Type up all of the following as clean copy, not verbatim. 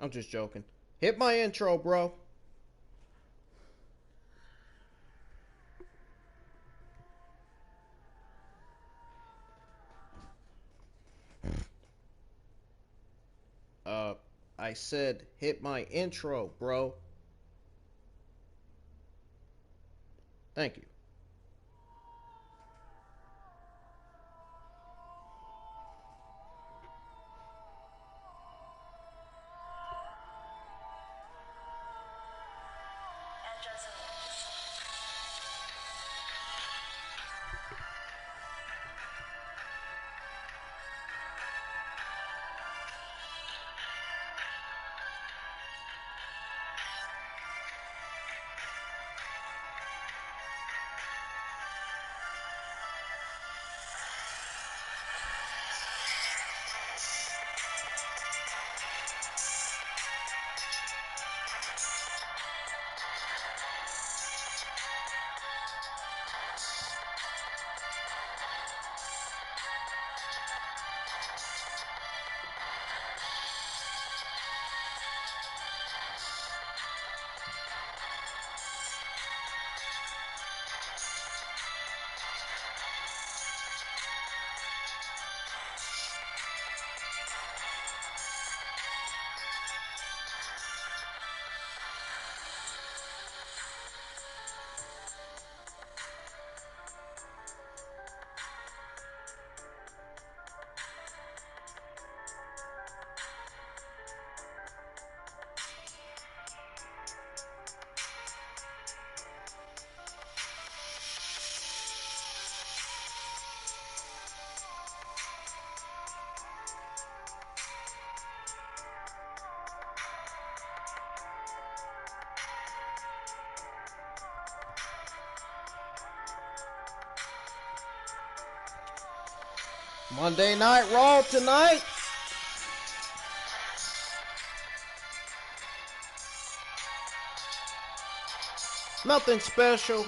I'm just joking. Hit my intro, bro. I said hit my intro, bro. Thank you. Monday Night Raw tonight. Nothing special.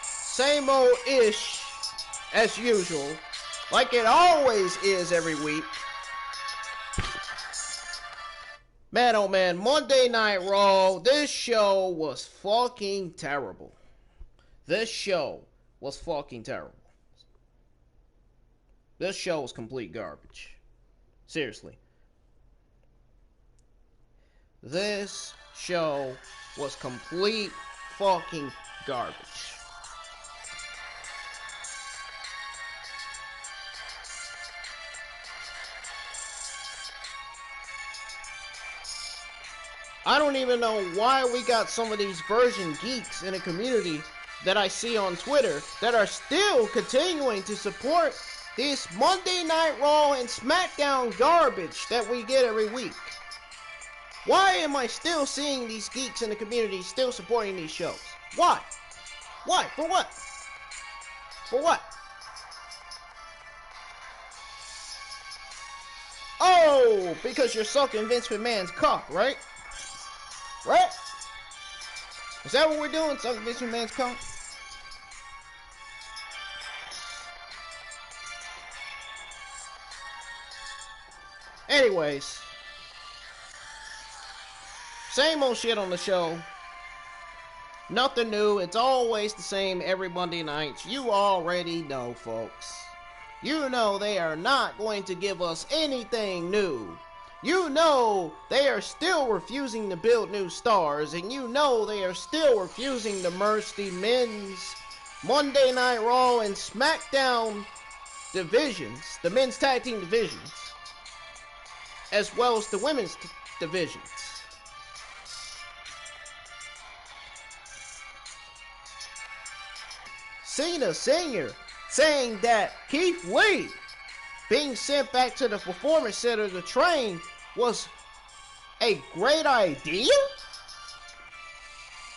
Same old-ish as usual. Like it always is every week. Man, oh man, Monday Night Raw. This show was fucking terrible. This show was fucking terrible. This show was complete garbage. Seriously. This show was complete fucking garbage. I don't even know why we got some of these version geeks in the community that I see on Twitter that are still continuing to support this Monday Night Raw and SmackDown garbage that we get every week. Why am I still seeing these geeks in the community still supporting these shows? Why? Why? For what? For what? Oh, because you're sucking Vince McMahon's cock, right? Right? Is that what we're doing? Sucking Vince McMahon's cock? Anyways, same old shit on the show. Nothing new. It's always the same every Monday nights. You already know, folks. You know they are not going to give us anything new. You know they are still refusing to build new stars, and you know they are still refusing to merge the men's Monday Night Raw and SmackDown divisions, the men's tag team divisions, as well as the women's divisions. Cena Sr. saying that Keith Lee being sent back to the Performance Center to train was a great idea?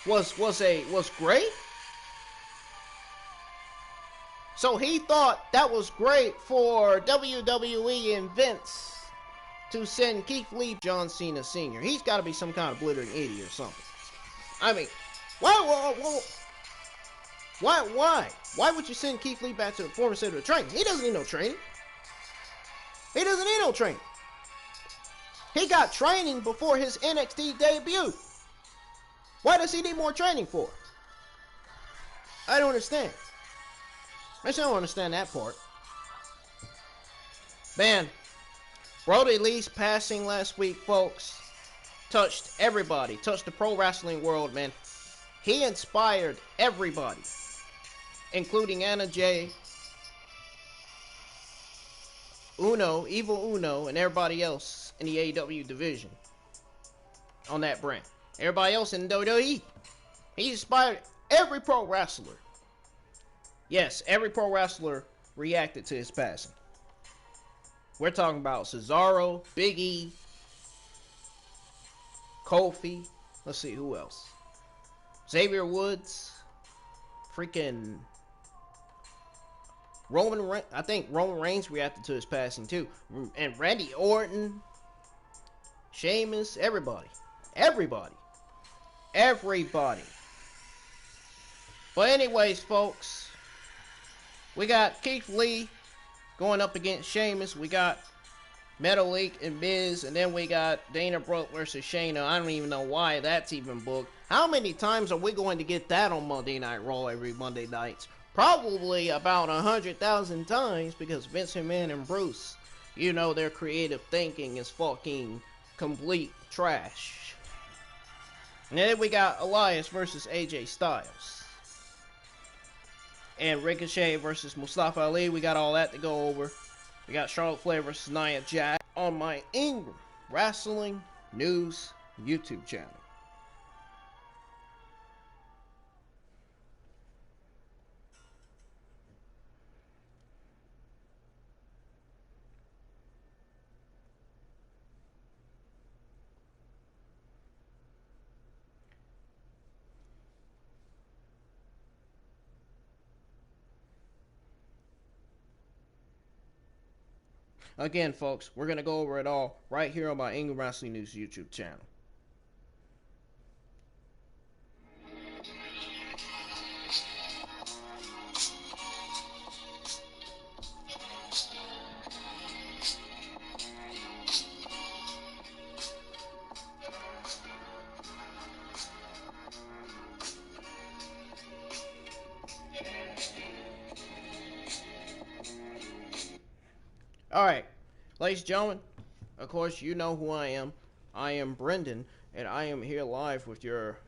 Was great? So he thought that was great for WWE and Vince to send Keith Lee, John Cena Sr. He's got to be some kind of blithering idiot or something. I mean, why would you send Keith Lee back to the Performance Center to train? He doesn't need no training. He doesn't need no training. He got training before his NXT debut. Why does he need more training for? I don't understand. I still don't understand that part. Man, Brody Lee's passing last week, folks, touched everybody. Touched the pro wrestling world, man. He inspired everybody, including Anna Jay, Uno, Evil Uno, and everybody else in the AEW division on that brand. Everybody else in WWE. He inspired every pro wrestler. Yes, every pro wrestler reacted to his passing. We're talking about Cesaro, Big E, Kofi. Let's see, who else? Xavier Woods. Freaking Roman Reigns. I think Roman Reigns reacted to his passing too. And Randy Orton. Sheamus. Everybody. Everybody. But anyways, folks, we got Keith Lee going up against Sheamus. We got Metalik and Miz, and then we got Dana Brooke versus Shayna. I don't even know why that's even booked. How many times are we going to get that on Monday Night Raw every Monday nights? Probably about 100,000 times, because Vince McMahon and Bruce, you know, their creative thinking is fucking complete trash. And then we got Elias versus AJ Styles. And Ricochet versus Mustafa Ali. We got all that to go over. We got Charlotte Flair versus Nia Jax on my Ingram Wrestling News YouTube channel. Again, folks, we're going to go over it all right here on my Ingram Wrestling News YouTube channel. Alright, ladies and gentlemen, of course you know who I am. I am Brendan, and I am here live with your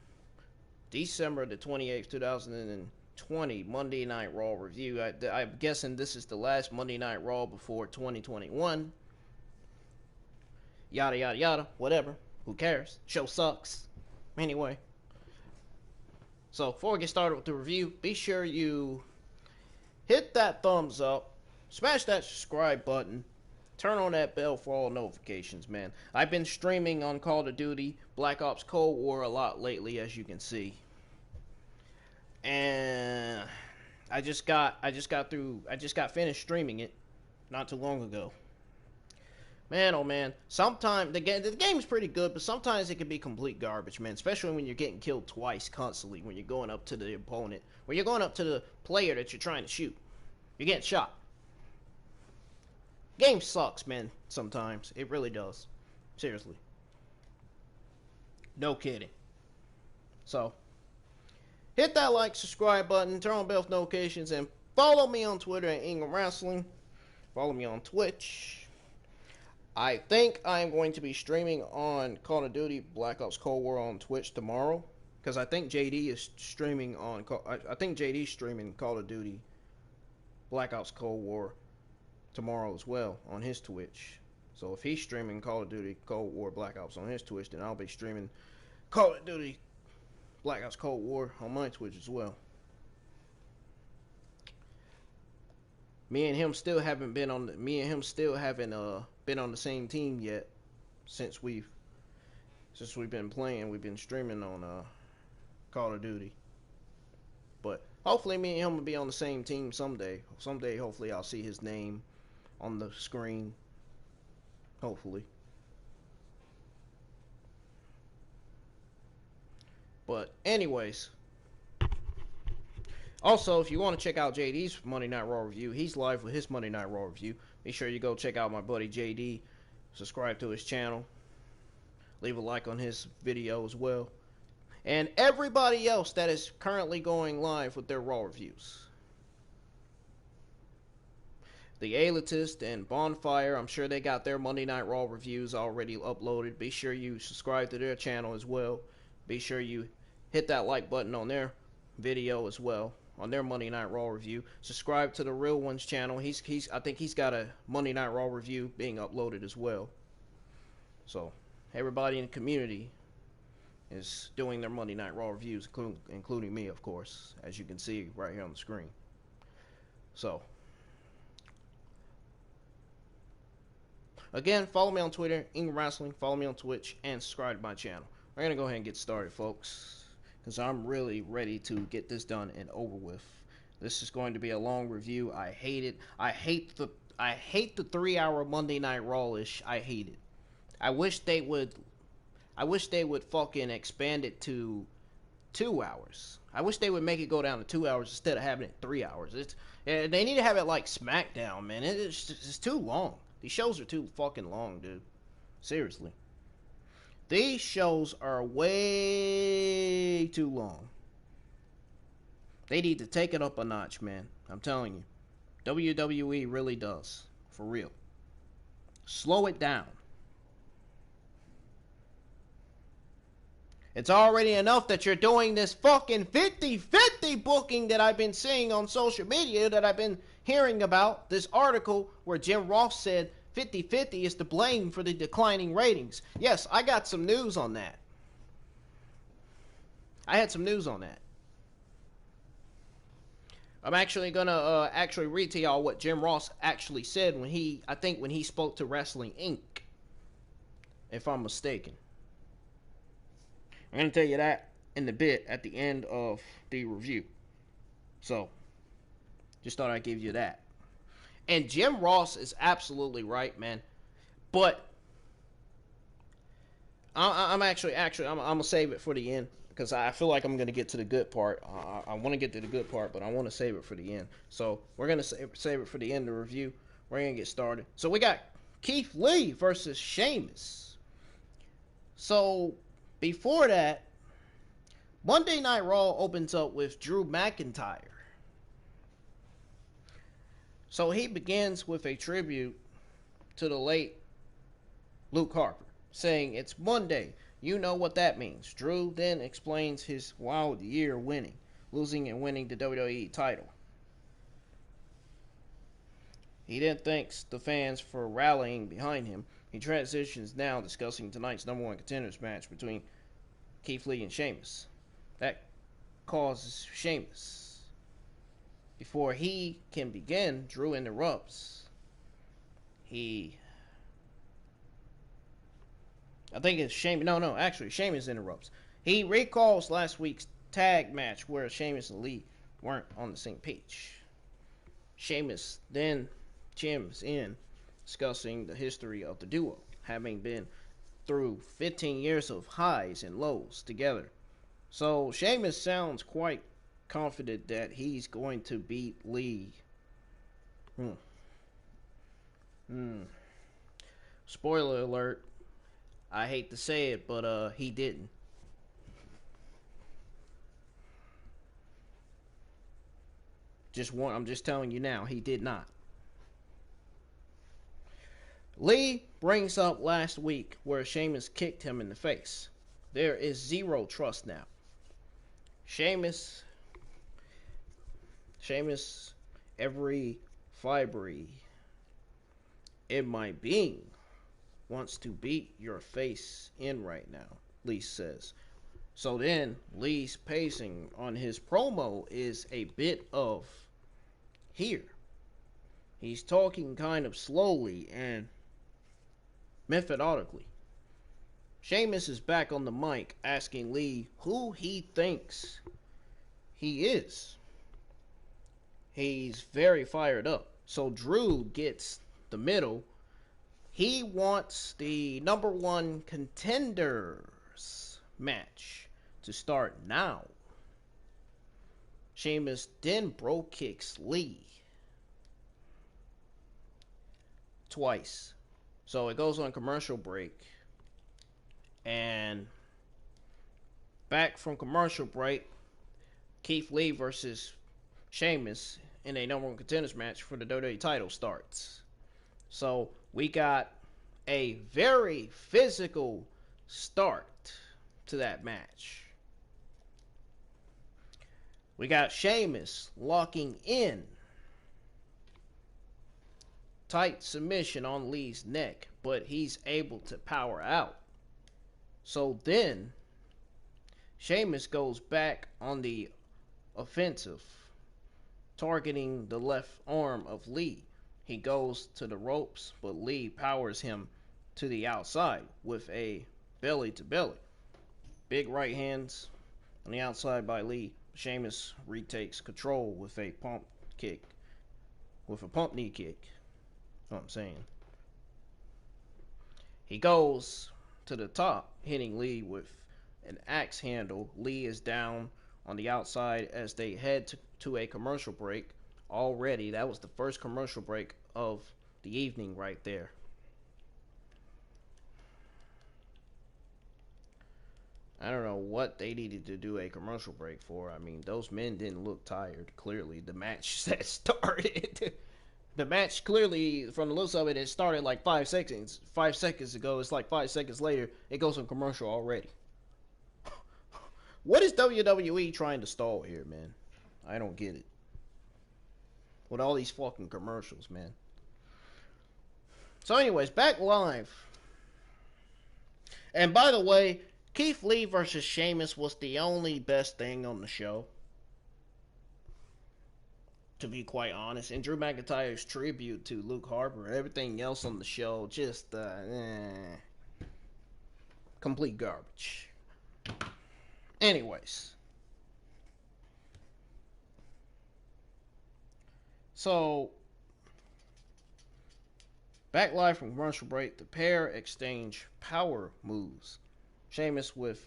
December the 28th, 2020 Monday Night Raw review. I'm guessing this is the last Monday Night Raw before 2021. Yada, yada, yada, whatever. Who cares? Show sucks. Anyway. So, before we get started with the review, be sure you hit that thumbs up. Smash that subscribe button. Turn on that bell for all notifications, man. I've been streaming on Call of Duty Black Ops Cold War a lot lately, as you can see. And I just got finished streaming it not too long ago. Man, oh man, sometimes the game's pretty good, but sometimes it can be complete garbage, man. Especially when you're getting killed twice constantly, when you're going up to the opponent, when you're going up to the player that you're trying to shoot. You're getting shot. Game sucks, man, sometimes. It really does. Seriously. No kidding. So, hit that like, subscribe button, turn on bell notifications, and follow me on Twitter at Ingram Wrestling. Follow me on Twitch. I think I'm going to be streaming on Call of Duty Black Ops Cold War on Twitch tomorrow. Because I think JD is streaming on... I think JD's streaming Call of Duty Black Ops Cold War tomorrow as well on his Twitch. So if he's streaming Call of Duty Cold War Black Ops on his Twitch, then I'll be streaming Call of Duty Black Ops Cold War on my Twitch as well. Me and him still haven't been on the same team yet since we've been playing. We've been streaming on Call of Duty. But hopefully me and him will be on the same team someday. Someday hopefully I'll see his name on the screen. Hopefully. But anyways. Also, if you want to check out JD's Monday Night Raw review, he's live with his Monday Night Raw review. Make sure you go check out my buddy JD. Subscribe to his channel. Leave a like on his video as well. And everybody else that is currently going live with their Raw reviews. The A-List and Bonfire, I'm sure they got their Monday Night Raw reviews already uploaded. Be sure you subscribe to their channel as well. Be sure you hit that like button on their video as well, on their Monday Night Raw review. Subscribe to the Real One's channel. I think he's got a Monday Night Raw review being uploaded as well. So, everybody in the community is doing their Monday Night Raw reviews, including me, of course, as you can see right here on the screen. So, again, follow me on Twitter, Ingram Wrestling, follow me on Twitch, and subscribe to my channel. We're going to go ahead and get started, folks, because I'm really ready to get this done and over with. This is going to be a long review. I hate it. I hate the 3-hour Monday Night Raw-ish. I hate it. I wish they would fucking expand it to 2 hours. I wish they would make it go down to 2 hours instead of having it 3 hours. They need to have it like SmackDown, man. It's too long. These shows are too fucking long, dude. Seriously. These shows are way too long. They need to take it up a notch, man. I'm telling you. WWE really does. For real. Slow it down. It's already enough that you're doing this fucking 50-50 booking that I've been seeing on social media, that I've been hearing about. This article where Jim Ross said 50-50 is to blame for the declining ratings. Yes, I got some news on that. I had some news on that. I'm actually gonna read to y'all what Jim Ross actually said when he spoke to Wrestling Inc. If I'm mistaken. I'm going to tell you that in the bit at the end of the review. So, just thought I'd give you that. And Jim Ross is absolutely right, man. But, I'm going to save it for the end. Because I feel like I'm going to get to the good part. I want to get to the good part, but I want to save it for the end. So, we're going to save it for the end of the review. We're going to get started. So, we got Keith Lee versus Sheamus. So, before that, Monday Night Raw opens up with Drew McIntyre. So he begins with a tribute to the late Luke Harper, saying, "It's Monday. You know what that means." Drew then explains his wild year losing and winning the WWE title. He then thanks the fans for rallying behind him. He transitions now discussing tonight's #1 Contenders match between Keith Lee and Sheamus. That causes Sheamus. Before he can begin, Drew interrupts. Sheamus interrupts. He recalls last week's tag match where Sheamus and Lee weren't on the same page. Sheamus then chimes in, discussing the history of the duo, having been through 15 years of highs and lows together. So Sheamus sounds quite confident that he's going to beat Lee. Spoiler alert. I hate to say it, but he didn't. I'm just telling you now, he did not. Lee brings up last week where Sheamus kicked him in the face. There is zero trust now. Sheamus, every fiber in my being wants to beat your face in right now, Lee says. So then, Lee's pacing on his promo is a bit of here. He's talking kind of slowly and methodically. Sheamus is back on the mic asking Lee who he thinks he is. He's very fired up. So Drew gets the middle. He wants the #1 Contenders match to start now. Sheamus then bro kicks Lee twice. So it goes on commercial break. And Back from commercial break, Keith Lee versus Sheamus in a number one contenders match for the WWE title starts. So we got a very physical start to that match. We got Sheamus locking in. Tight submission on Lee's neck, but he's able to power out. So then, Sheamus goes back on the offensive, targeting the left arm of Lee. He goes to the ropes, but Lee powers him to the outside with a belly to belly. Big right hands on the outside by Lee. Sheamus retakes control with a pump kick, with a pump knee kick. What I'm saying. He goes to the top, hitting Lee with an axe handle. Lee is down on the outside as they head to a commercial break. Already, that was the first commercial break of the evening right there. I don't know what they needed to do a commercial break for. I mean, those men didn't look tired. Clearly, the match that started. The match clearly, from the looks of it, it started like 5 seconds. 5 seconds ago. It's like 5 seconds later. It goes on commercial already. What is WWE trying to stall here, man? I don't get it. With all these fucking commercials, man. So anyways, back live. And by the way, Keith Lee versus Sheamus was the only best thing on the show. To be quite honest. And Drew McIntyre's tribute to Luke Harper. Everything else on the show, just, complete garbage. Anyways. So, back live from commercial break, the pair exchange power moves. Sheamus with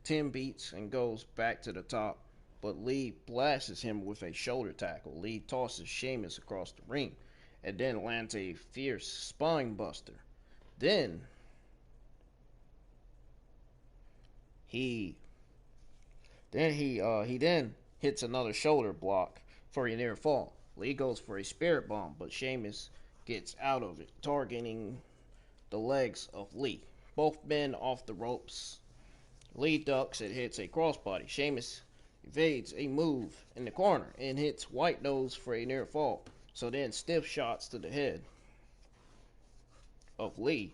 10 beats and goes back to the top, but Lee blasts him with a shoulder tackle. Lee tosses Sheamus across the ring and then lands a fierce spine buster. Then he hits another shoulder block for a near fall. Lee goes for a spirit bomb, but Sheamus gets out of it, targeting the legs of Lee. Both men off the ropes. Lee ducks and hits a crossbody. Sheamus evades a move in the corner and hits White Nose for a near fall. So then stiff shots to the head of Lee,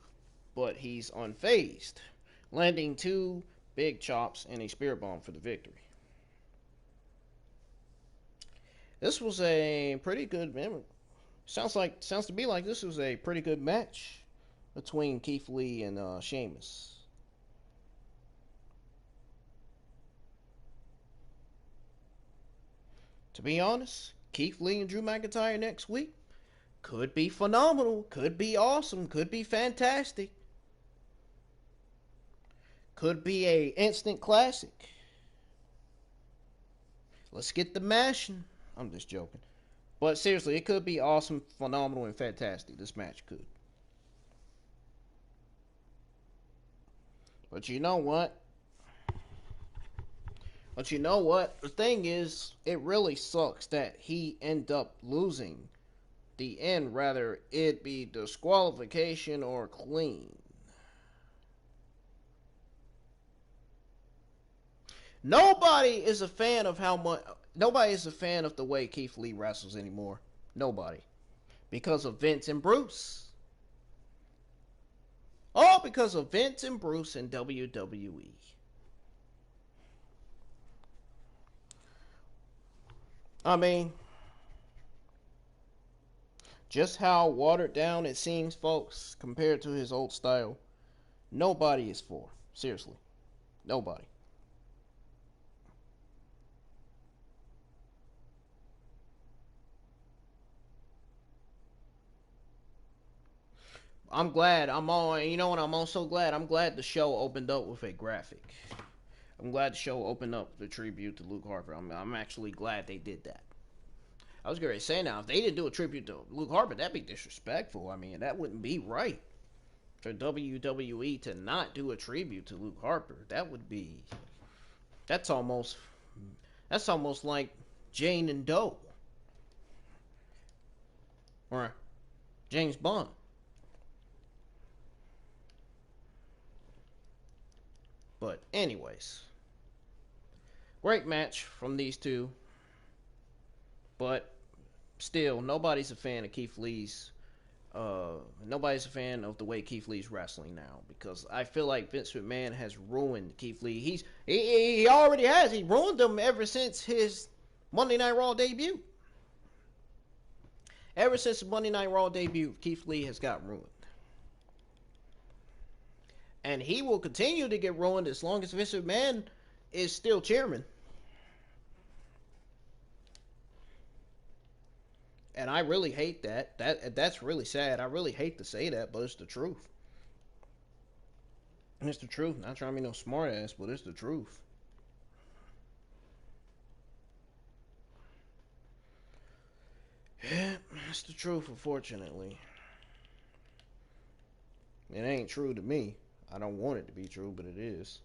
but he's unfazed, landing 2 big chops and a spirit bomb for the victory. This was a pretty good memory. Sounds to me like this was a pretty good match between Keith Lee and Sheamus. To be honest, Keith Lee and Drew McIntyre next week could be phenomenal, could be awesome, could be fantastic. Could be a instant classic. Let's get the mashing. I'm just joking. But seriously, it could be awesome, phenomenal, and fantastic. This match could. But you know what? The thing is, it really sucks that he end up losing the end, rather it be disqualification or clean. Nobody is a fan of the way Keith Lee wrestles anymore. Nobody. Because of Vince and Bruce. All because of Vince and Bruce and WWE. I mean, just how watered down it seems, folks, compared to his old style. Nobody is for. Seriously. Nobody. I'm glad. I'm also glad. I'm glad the show opened up with a graphic. I'm glad the show opened up the tribute to Luke Harper. I'm actually glad they did that. I was going to say now, if they didn't do a tribute to Luke Harper, that'd be disrespectful. I mean, that wouldn't be right for WWE to not do a tribute to Luke Harper. That would be That's almost like Jane and Doe. Or James Bond. But anyways, great match from these two. But still, nobody's a fan of Keith Lee's. Nobody's a fan of the way Keith Lee's wrestling now, because I feel like Vince McMahon has ruined Keith Lee. He already has. He ruined him ever since his Monday Night Raw debut. Ever since the Monday Night Raw debut, Keith Lee has got ruined. And he will continue to get ruined as long as Vince McMahon is still chairman. And I really hate that. That's really sad. I really hate to say that, but it's the truth. And it's the truth. Not trying to be no smart ass, but it's the truth. Yeah, it's the truth, unfortunately. It ain't true to me. I don't want it to be true, but it is.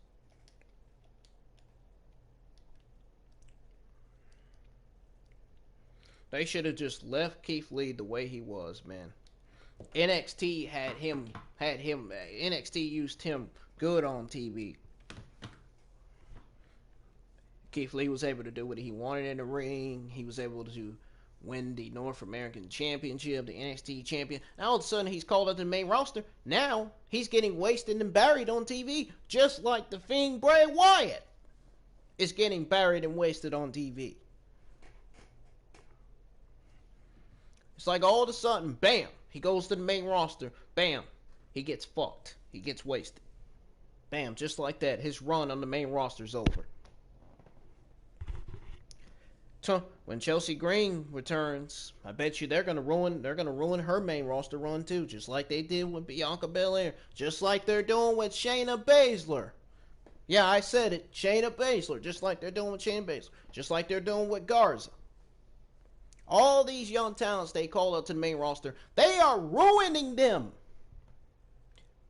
They should have just left Keith Lee the way he was, man. NXT NXT used him good on TV. Keith Lee was able to do what he wanted in the ring. He was able to win the North American Championship, the NXT champion. Now all of a sudden he's called up to the main roster. Now he's getting wasted and buried on TV, just like the Fiend Bray Wyatt is getting buried and wasted on TV. It's like all of a sudden, bam, he goes to the main roster. Bam, he gets fucked. He gets wasted. Bam, just like that, his run on the main roster's over. So when Chelsea Green returns, I bet you they're gonna ruin her main roster run too, just like they did with Bianca Belair, just like they're doing with Shayna Baszler. Yeah, I said it, Shayna Baszler, just like they're doing with Shayna Baszler, just like they're doing with Garza. All these young talents they call up to the main roster, they are ruining them.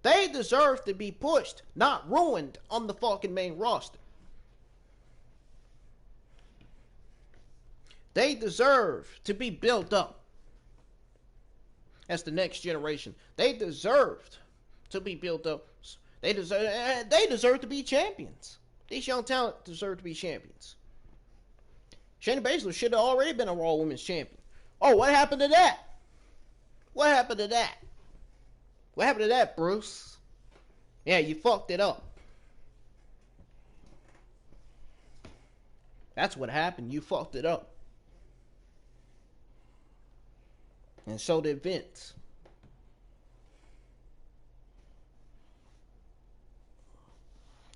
They deserve to be pushed, not ruined on the fucking main roster. They deserve to be built up as the next generation. They deserved to be built up. They deserve to be champions. These young talents deserve to be champions. Shayna Baszler should have already been a Raw Women's Champion. Oh, what happened to that? What happened to that? What happened to that, Bruce? Yeah, you fucked it up. That's what happened. You fucked it up. And so did Vince.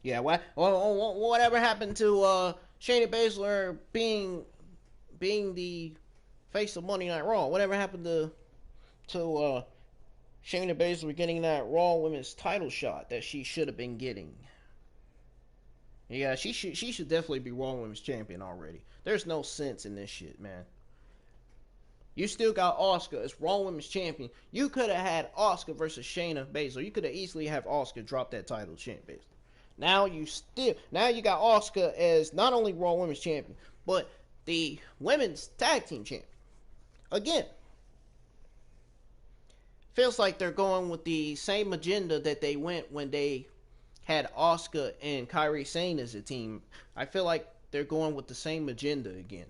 Yeah, whatever happened to Shayna Baszler being the face of Monday Night Raw? Whatever happened to Shayna Baszler getting that Raw Women's title shot that she should have been getting? Yeah, she should definitely be Raw Women's Champion already. There's no sense in this shit, man. You still got Asuka as Raw Women's Champion. You could have had Asuka versus Shayna Baszler. You could have easily have Asuka drop that title to Shayna Baszler. Now you got Asuka as not only Raw Women's Champion, but the Women's Tag Team Champion. Again, feels like they're going with the same agenda that they went when they had Asuka and Kairi Sane as a team. I feel like they're going with the same agenda again.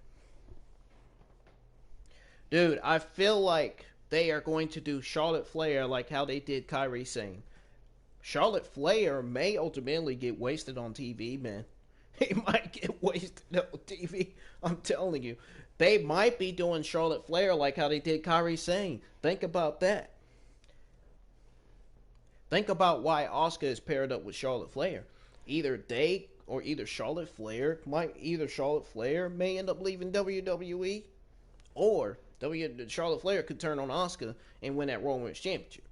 Dude, I feel like they are going to do Charlotte Flair like how they did Kairi Sane. Charlotte Flair may ultimately get wasted on TV, man. He might get wasted on TV. I'm telling you. They might be doing Charlotte Flair like how they did Kairi Sane. Think about that. Think about why Asuka is paired up with Charlotte Flair. Either Charlotte Flair may end up leaving WWE, or Charlotte Flair could turn on Asuka and win that Raw Women's Championship.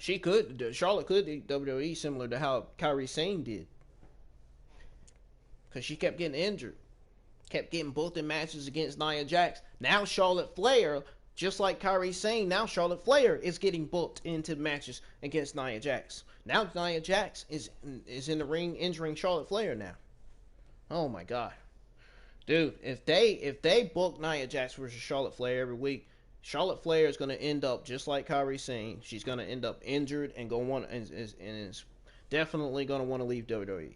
Charlotte could do WWE similar to how Kairi Sane did. Because she kept getting injured. Kept getting booked in matches against Nia Jax. Now Charlotte Flair Just like Kyrie's saying, now Charlotte Flair is getting booked into matches against Nia Jax. Now Nia Jax is in the ring injuring Charlotte Flair now. Oh my god. Dude, if they book Nia Jax versus Charlotte Flair every week, Charlotte Flair is going to end up just like Kyrie's saying. She's going to end up injured and is definitely going to want to leave WWE.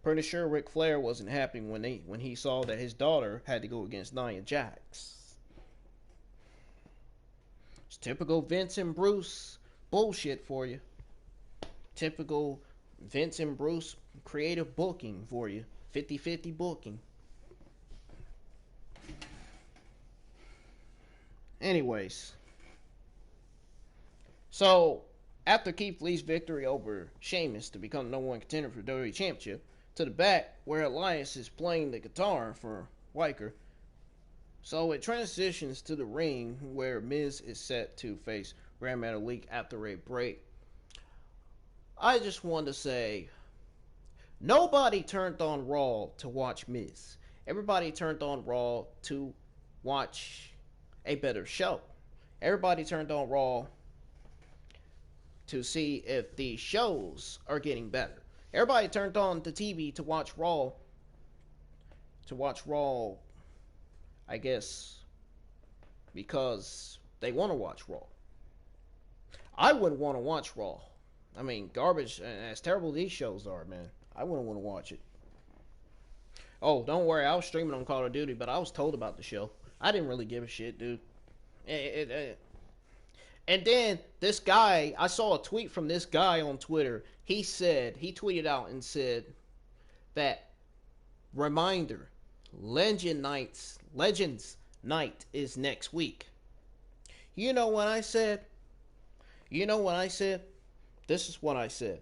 Pretty sure Ric Flair wasn't happy when he saw that his daughter had to go against Nia Jax. It's typical Vince and Bruce bullshit for you. Typical Vince and Bruce creative booking for you. 50-50 booking. Anyways. So, after Keith Lee's victory over Sheamus to become the #1 contender for the WWE Championship, to the back where Elias is playing the guitar for Riker. So it transitions to the ring where Miz is set to face Grand Metalik after a break. I just want to say, nobody turned on Raw to watch Miz. Everybody turned on Raw to watch a better show. Everybody turned on Raw to see if the shows are getting better. Everybody turned on the TV to watch Raw. I guess, because they want to watch Raw. I wouldn't want to watch Raw. I mean, garbage, as terrible these shows are, man. I wouldn't want to watch it. Oh, don't worry, I was streaming on Call of Duty, but I was told about the show. I didn't really give a shit, dude. And then, this guy, I saw a tweet from this guy on Twitter. He tweeted out and said that, reminder, Legends Night is next week. You know what I said? This is what I said.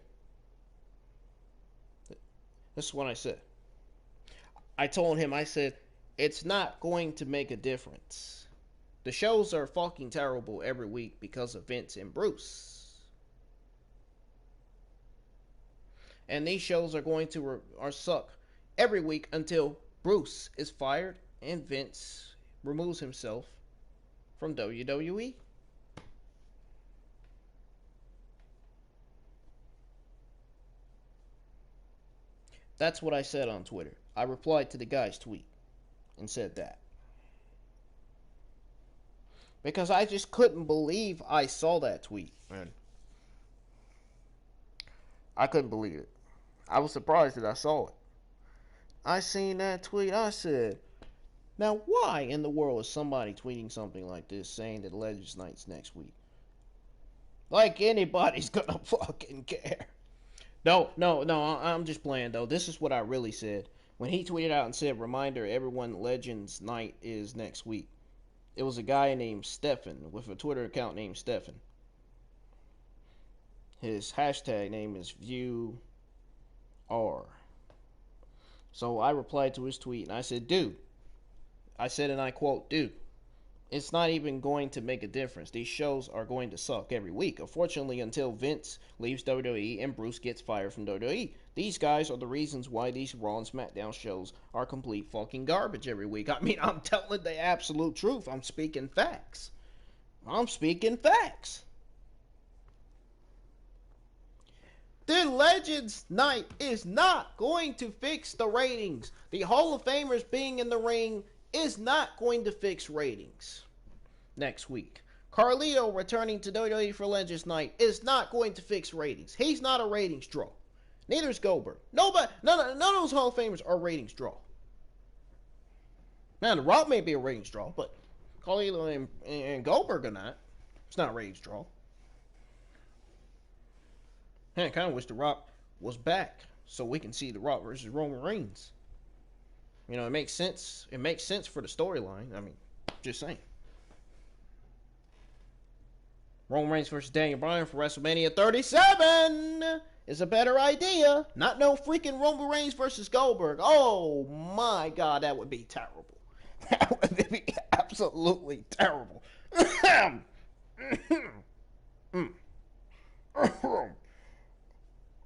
I told him, I said, it's not going to make a difference. The shows are fucking terrible every week because of Vince and Bruce. And these shows are going to suck every week until Bruce is fired and Vince removes himself from WWE. That's what I said on Twitter. I replied to the guy's tweet and said that. Because I just couldn't believe I saw that tweet, man. I couldn't believe it. I was surprised that I saw it. I seen that tweet. I said, now why in the world is somebody tweeting something like this saying that Legends Night's next week? Like anybody's gonna fucking care. No, I'm just playing though. This is what I really said. When he tweeted out and said, reminder, everyone, Legends Night is next week. It was a guy named Stefan with a Twitter account named Stefan. His hashtag name is ViewR. So I replied to his tweet and I said, dude, I said, and I quote, dude, it's not even going to make a difference. These shows are going to suck every week. Unfortunately, until Vince leaves WWE and Bruce gets fired from WWE. These guys are the reasons why these Raw and SmackDown shows are complete fucking garbage every week. I mean, I'm telling the absolute truth. I'm speaking facts. The Legends Night is not going to fix the ratings. The Hall of Famers being in the ring is not going to fix ratings next week. Carlito returning to WWE for Legends Night is not going to fix ratings. He's not a ratings draw. Neither is Goldberg. None of those Hall of Famers are ratings draw. Now, The Rock may be a ratings draw, but Carlito and Goldberg are not. It's not a ratings draw. I kind of wish The Rock was back so we can see The Rock versus Roman Reigns. You know, it makes sense. It makes sense for the storyline. I mean, just saying. Roman Reigns versus Daniel Bryan for WrestleMania 37 is a better idea. Not no freaking Roman Reigns versus Goldberg. Oh my God, that would be terrible. That would be absolutely terrible.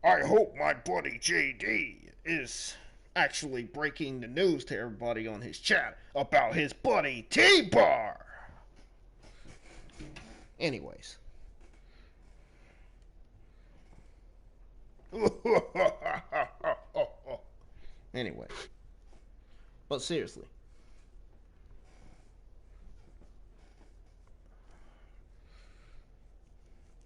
I hope my buddy JD is actually breaking the news to everybody on his chat about his buddy T-Bar. Anyways. Anyway. But seriously.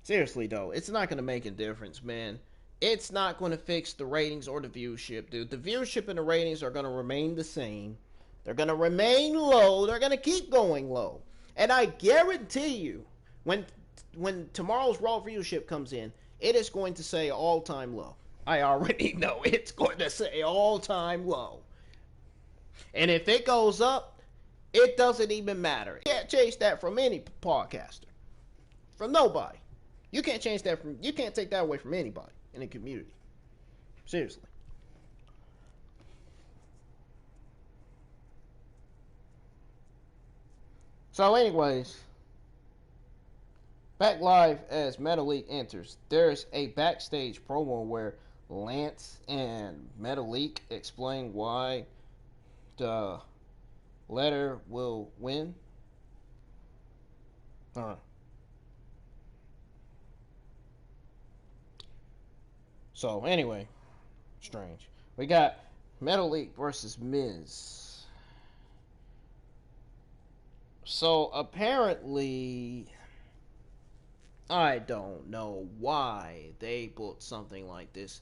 Seriously, though, it's not going to make a difference, man. It's not going to fix the ratings or the viewership, dude. The viewership and the ratings are going to remain the same. They're going to remain low. They're going to keep going low. And I guarantee you, when tomorrow's Raw viewership comes in, it is going to say all-time low. I already know it's going to say all-time low. And if it goes up, it doesn't even matter. You can't change that from any podcaster. From nobody. You can't change that from, you can't take that away from anybody in the community. Seriously. So anyways, back live as Metalik enters. There's a backstage promo where Lance and Metalik explain why the letter will win. So anyway, strange. We got Metalik versus Miz. So apparently, I don't know why they booked something like this.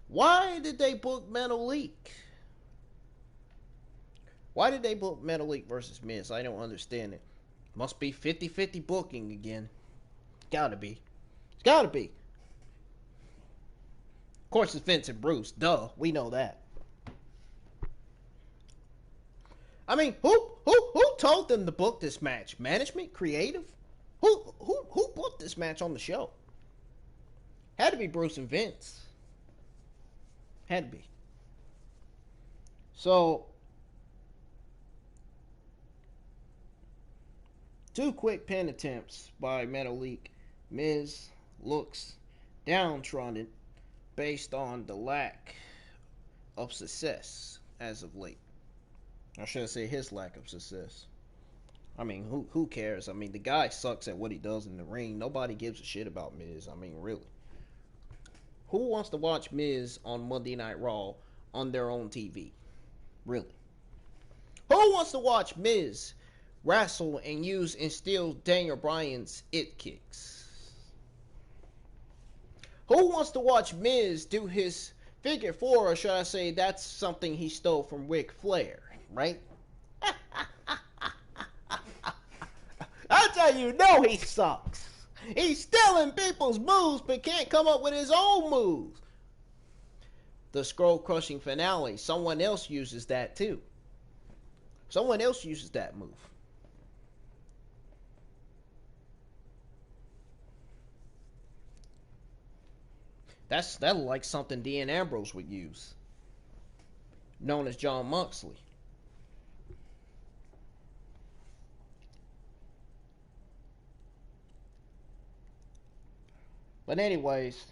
Why did they book Metalik? Why did they book Metalik versus Miz? I don't understand it. Must be 50-50 booking again. Gotta be. It's gotta be. Of course it's Vince and Bruce. Duh. We know that. I mean, who told them to book this match? Management? Creative? Who booked this match on the show? Had to be Bruce and Vince. Had to be. So, two quick pin attempts by Metalik. Miz looks downtrodden based on the lack of success as of late. I should say his lack of success. I mean, who cares? I mean, the guy sucks at what he does in the ring. Nobody gives a shit about Miz. I mean, really. Who wants to watch Miz on Monday Night Raw on their own TV? Really. Who wants to watch Miz wrestle and use and steal Daniel Bryan's it kicks? Who wants to watch Miz do his figure four, or should I say that's something he stole from Ric Flair, right? That's how you know he sucks. He's stealing people's moves but can't come up with his own moves. The scroll crushing finale, someone else uses that too. Someone else uses that move. That's like something Dean Ambrose would use. Known as John Moxley. But anyways,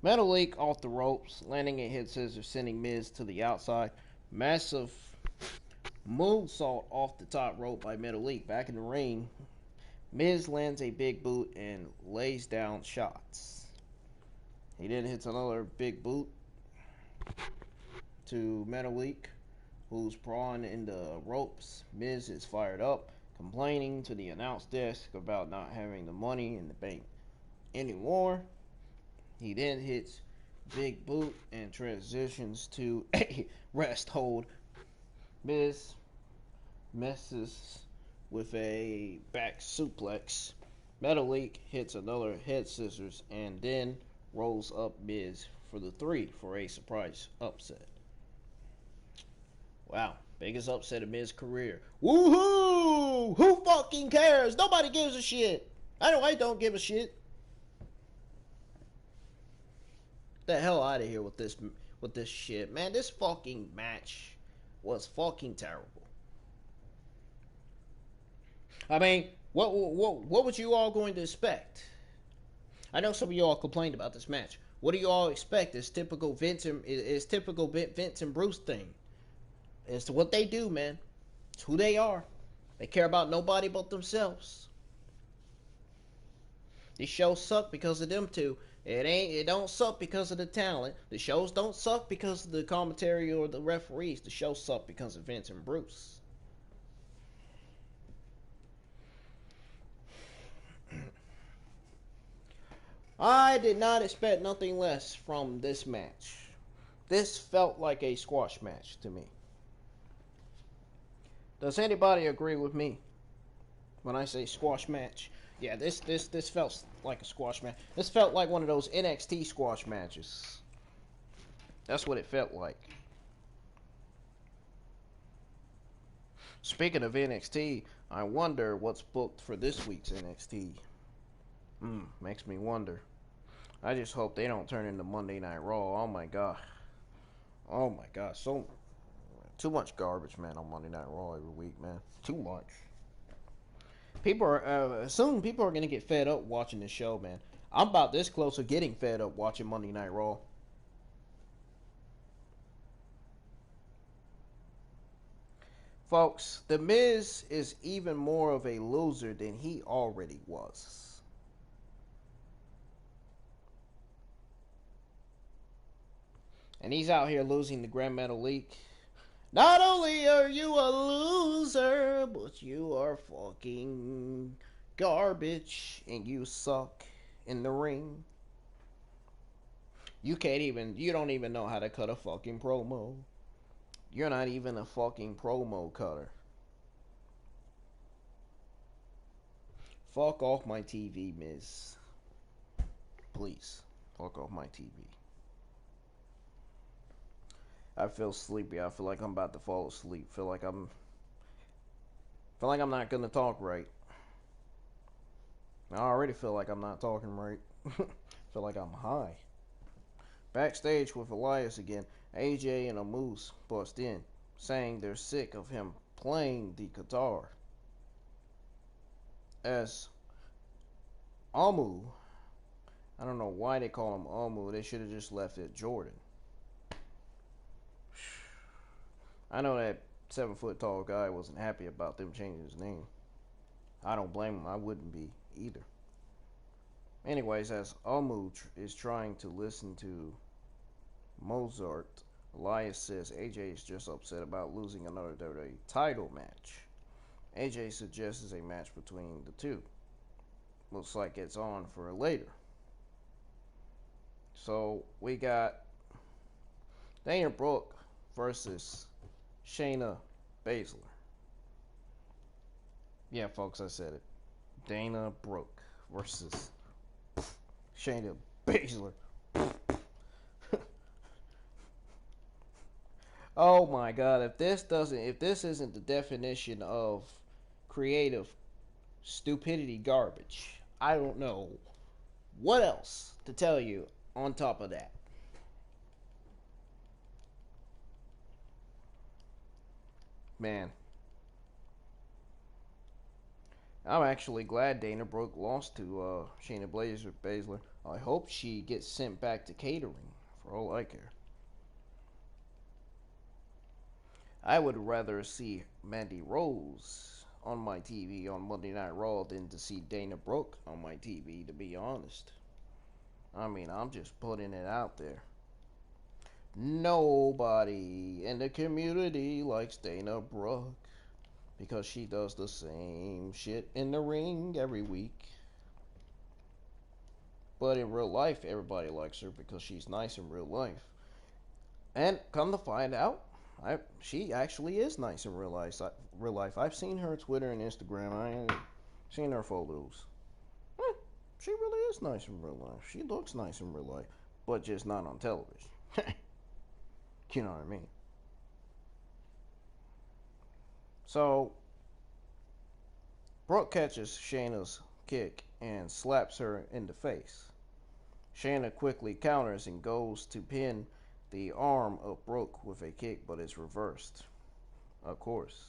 Metalik off the ropes, landing a hit scissors, sending Miz to the outside. Massive moonsault off the top rope by Metalik. Back in the ring, Miz lands a big boot and lays down shots. He then hits another big boot to Metalik, who's prawning in the ropes. Miz is fired up, complaining to the announce desk about not having the money in the bank anymore. He then hits big boot and transitions to a rest hold. Miz messes with a back suplex. Metalik hits another head scissors and then rolls up Miz for the 3 for a surprise upset. Wow. Biggest upset of Miz's career. Woohoo! Who fucking cares? Nobody gives a shit. I don't give a shit. The hell out of here with this shit, man. This fucking match was fucking terrible. I mean, what was you all going to expect? I know some of you all complained about this match. What do you all expect? It's typical Vince and Bruce thing. It's what they do, man. It's who they are. They care about nobody but themselves. These shows suck because of them two. It don't suck because of the talent. The shows don't suck because of the commentary or the referees. The shows suck because of Vince and Bruce. I did not expect nothing less from this match. This felt like a squash match to me. Does anybody agree with me when I say squash match? Yeah, this felt like a squash match. This felt like one of those NXT squash matches. That's what it felt like. Speaking of NXT, I wonder what's booked for this week's NXT. Makes me wonder. I just hope they don't turn into Monday Night Raw. Oh my god. Oh my god. So too much garbage, man, on Monday Night Raw every week, man. Too much. Soon people are gonna get fed up watching this show, man. I'm about this close to getting fed up watching Monday Night Raw. Folks, The Miz is even more of a loser than he already was. And he's out here losing the Grand Metal League. Not only are you a loser, but you are fucking garbage and you suck in the ring. You don't even know how to cut a fucking promo. You're not even a fucking promo cutter. Fuck off my TV, Miz. Please, fuck off my TV. I feel sleepy. I feel like I'm about to fall asleep. Feel like I'm not gonna talk right. I already feel like I'm not talking right. Feel like I'm high. Backstage with Elias again, AJ and Moose bust in, saying they're sick of him playing the guitar. As Amu, I don't know why they call him Amu. They should have just left it Jordan. I know that 7-foot tall guy wasn't happy about them changing his name. I don't blame him. I wouldn't be either. Anyways, as Amu is trying to listen to Mozart, Elias says AJ is just upset about losing another WWE title match. AJ suggests a match between the two. Looks like it's on for later. So we got Dana Brooke versus Shayna Baszler. Yeah, folks, I said it. Dana Brooke versus Shayna Baszler. Oh my god, if this isn't the definition of creative stupidity garbage, I don't know what else to tell you on top of that. Man, I'm actually glad Dana Brooke lost to Shayna Baszler. I hope she gets sent back to catering, for all I care. I would rather see Mandy Rose on my TV on Monday Night Raw than to see Dana Brooke on my TV, to be honest. I mean, I'm just putting it out there. Nobody in the community likes Dana Brooke because she does the same shit in the ring every week. But in real life, everybody likes her because she's nice in real life. And come to find out, she actually is nice in real life. I've seen her Twitter and Instagram. I've seen her photos. She really is nice in real life. She looks nice in real life, but just not on television. You know what I mean? So, Brooke catches Shayna's kick and slaps her in the face. Shayna quickly counters and goes to pin the arm of Brooke with a kick, but it's reversed. Of course.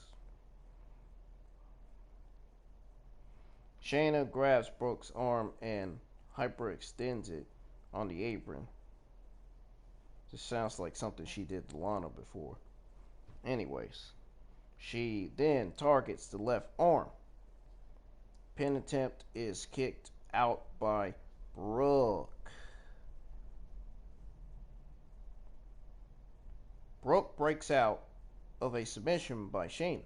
Shayna grabs Brooke's arm and hyperextends it on the apron, This sounds like something she did to Lana before. Anyways, she then targets the left arm. Pin attempt is kicked out by Brooke. Brooke breaks out of a submission by Shayna,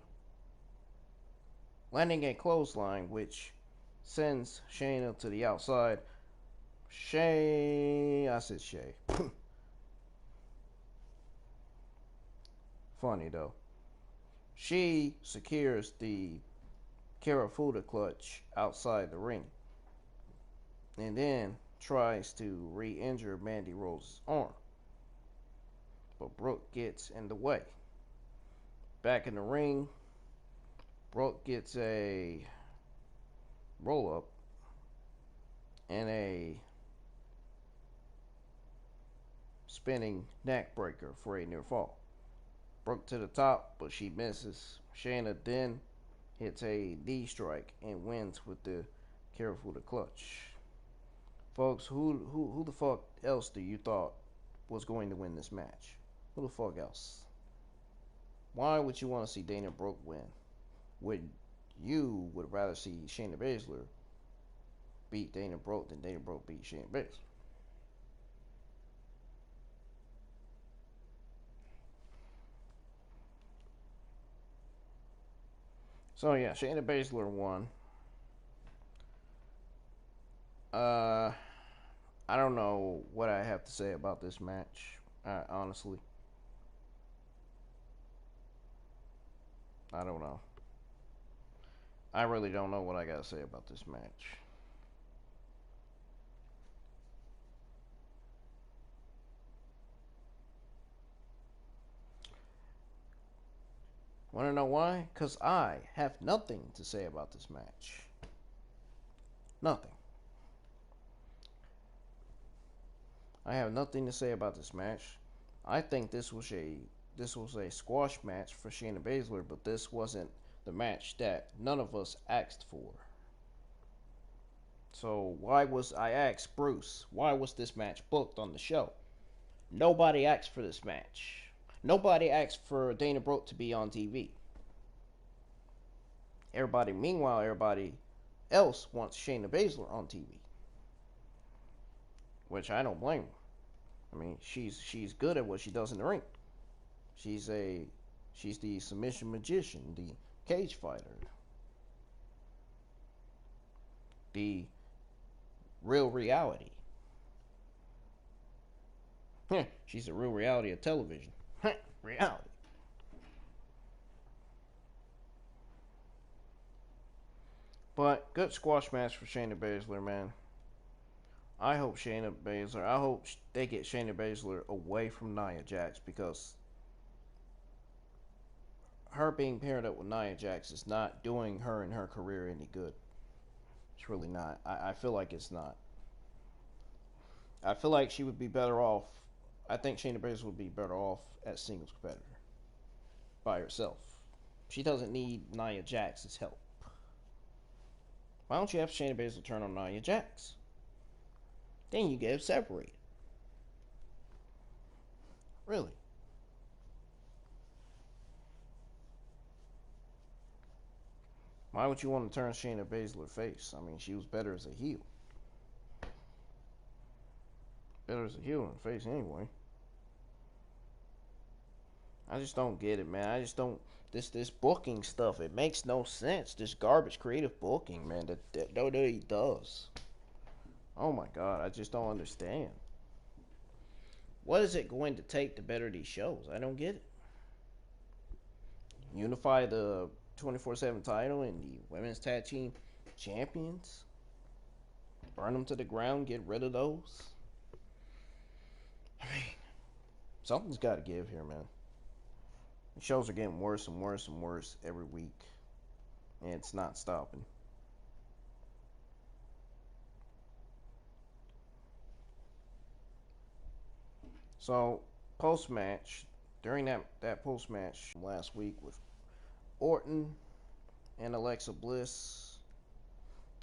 landing a clothesline which sends Shayna to the outside. I said Shay. Funny though. She secures the Karafuda clutch outside the ring, and then tries to re-injure Mandy Rose's arm. But Brooke gets in the way. Back in the ring, Brooke gets a roll-up and a spinning neck breaker for a near fall. Brooke to the top, but she misses. Shayna then hits a knee strike and wins with the Karafuda clutch. Folks, who the fuck else do you thought was going to win this match? Who the fuck else? Why would you want to see Dana Brooke win? You would rather see Shayna Baszler beat Dana Brooke than Dana Brooke beat Shayna Baszler. So yeah, Shayna Baszler won. I don't know what I have to say about this match, honestly. I don't know. I really don't know what I gotta say about this match. Want to know why? Because I have nothing to say about this match. Nothing. I have nothing to say about this match. I think this was a squash match for Shayna Baszler, but this wasn't the match that none of us asked for. So I asked Bruce, why was this match booked on the show? Nobody asked for this match. Nobody asked for Dana Brooke to be on TV. Meanwhile, everybody else wants Shayna Baszler on TV. Which I don't blame her. I mean, she's good at what she does in the ring. She's the submission magician, the cage fighter, the real reality. She's the real reality of television. Reality. But good squash match for Shayna Baszler, man. I hope they get Shayna Baszler away from Nia Jax, because her being paired up with Nia Jax is not doing her and her career any good. It's really not. I feel like it's not. I feel like she would be better off. I think Shayna Baszler would be better off as singles competitor by herself. She doesn't need Nia Jax's help. Why don't you have Shayna Baszler turn on Nia Jax? Then you get separated. Really. Why would you want to turn Shayna Baszler face? I mean, she was better as a heel. Better as a heel than face anyway. I just don't get it, man. I just don't. This booking stuff, it makes no sense. This garbage creative booking, man, that WWE does. Oh my god, I just don't understand. What is it going to take to better these shows? I don't get it. Unify the 24/7 title and the women's tag team champions? Burn them to the ground, get rid of those? I mean, something's got to give here, man. The shows are getting worse and worse and worse every week, and it's not stopping. So, post-match, during that post-match last week with Orton and Alexa Bliss,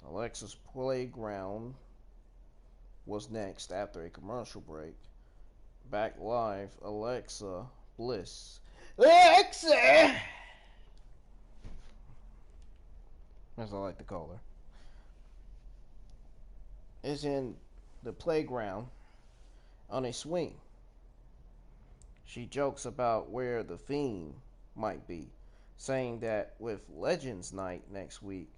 Alexa's playground was next after a commercial break. back live, Alexa Bliss. Alexa! As I like to call her. Is in the playground on a swing. She jokes about where the Fiend might be, saying that with Legends Night next week,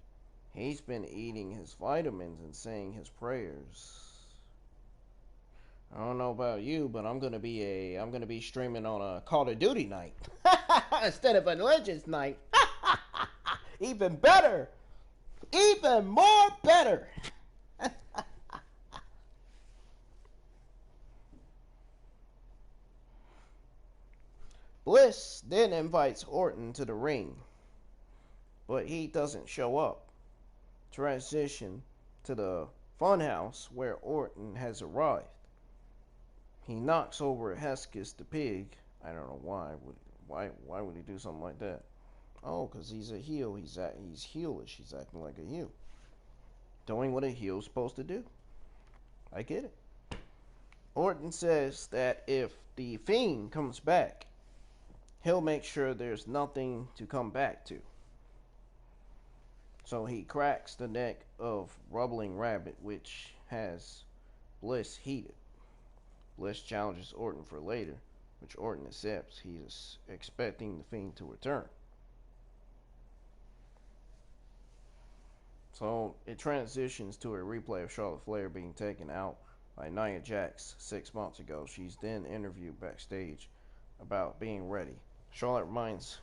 he's been eating his vitamins and saying his prayers. I don't know about you, but I'm gonna be streaming on a Call of Duty night instead of a Legends night. Even better, even more better. Bliss then invites Orton to the ring, but he doesn't show up. Transition to the funhouse where Orton has arrived. He knocks over Hesketh the pig. I don't know why. Why would he do something like that? Oh, because he's a heel. He's heelish. He's acting like a heel. Doing what a heel's supposed to do. I get it. Orton says that if the Fiend comes back, he'll make sure there's nothing to come back to. So he cracks the neck of Rumbling Rabbit, which has Bliss heated. Bliss challenges Orton for later, which Orton accepts. He's expecting the Fiend to return. So it transitions to a replay of Charlotte Flair being taken out by Nia Jax 6 months ago. She's then interviewed backstage about being ready. Charlotte reminds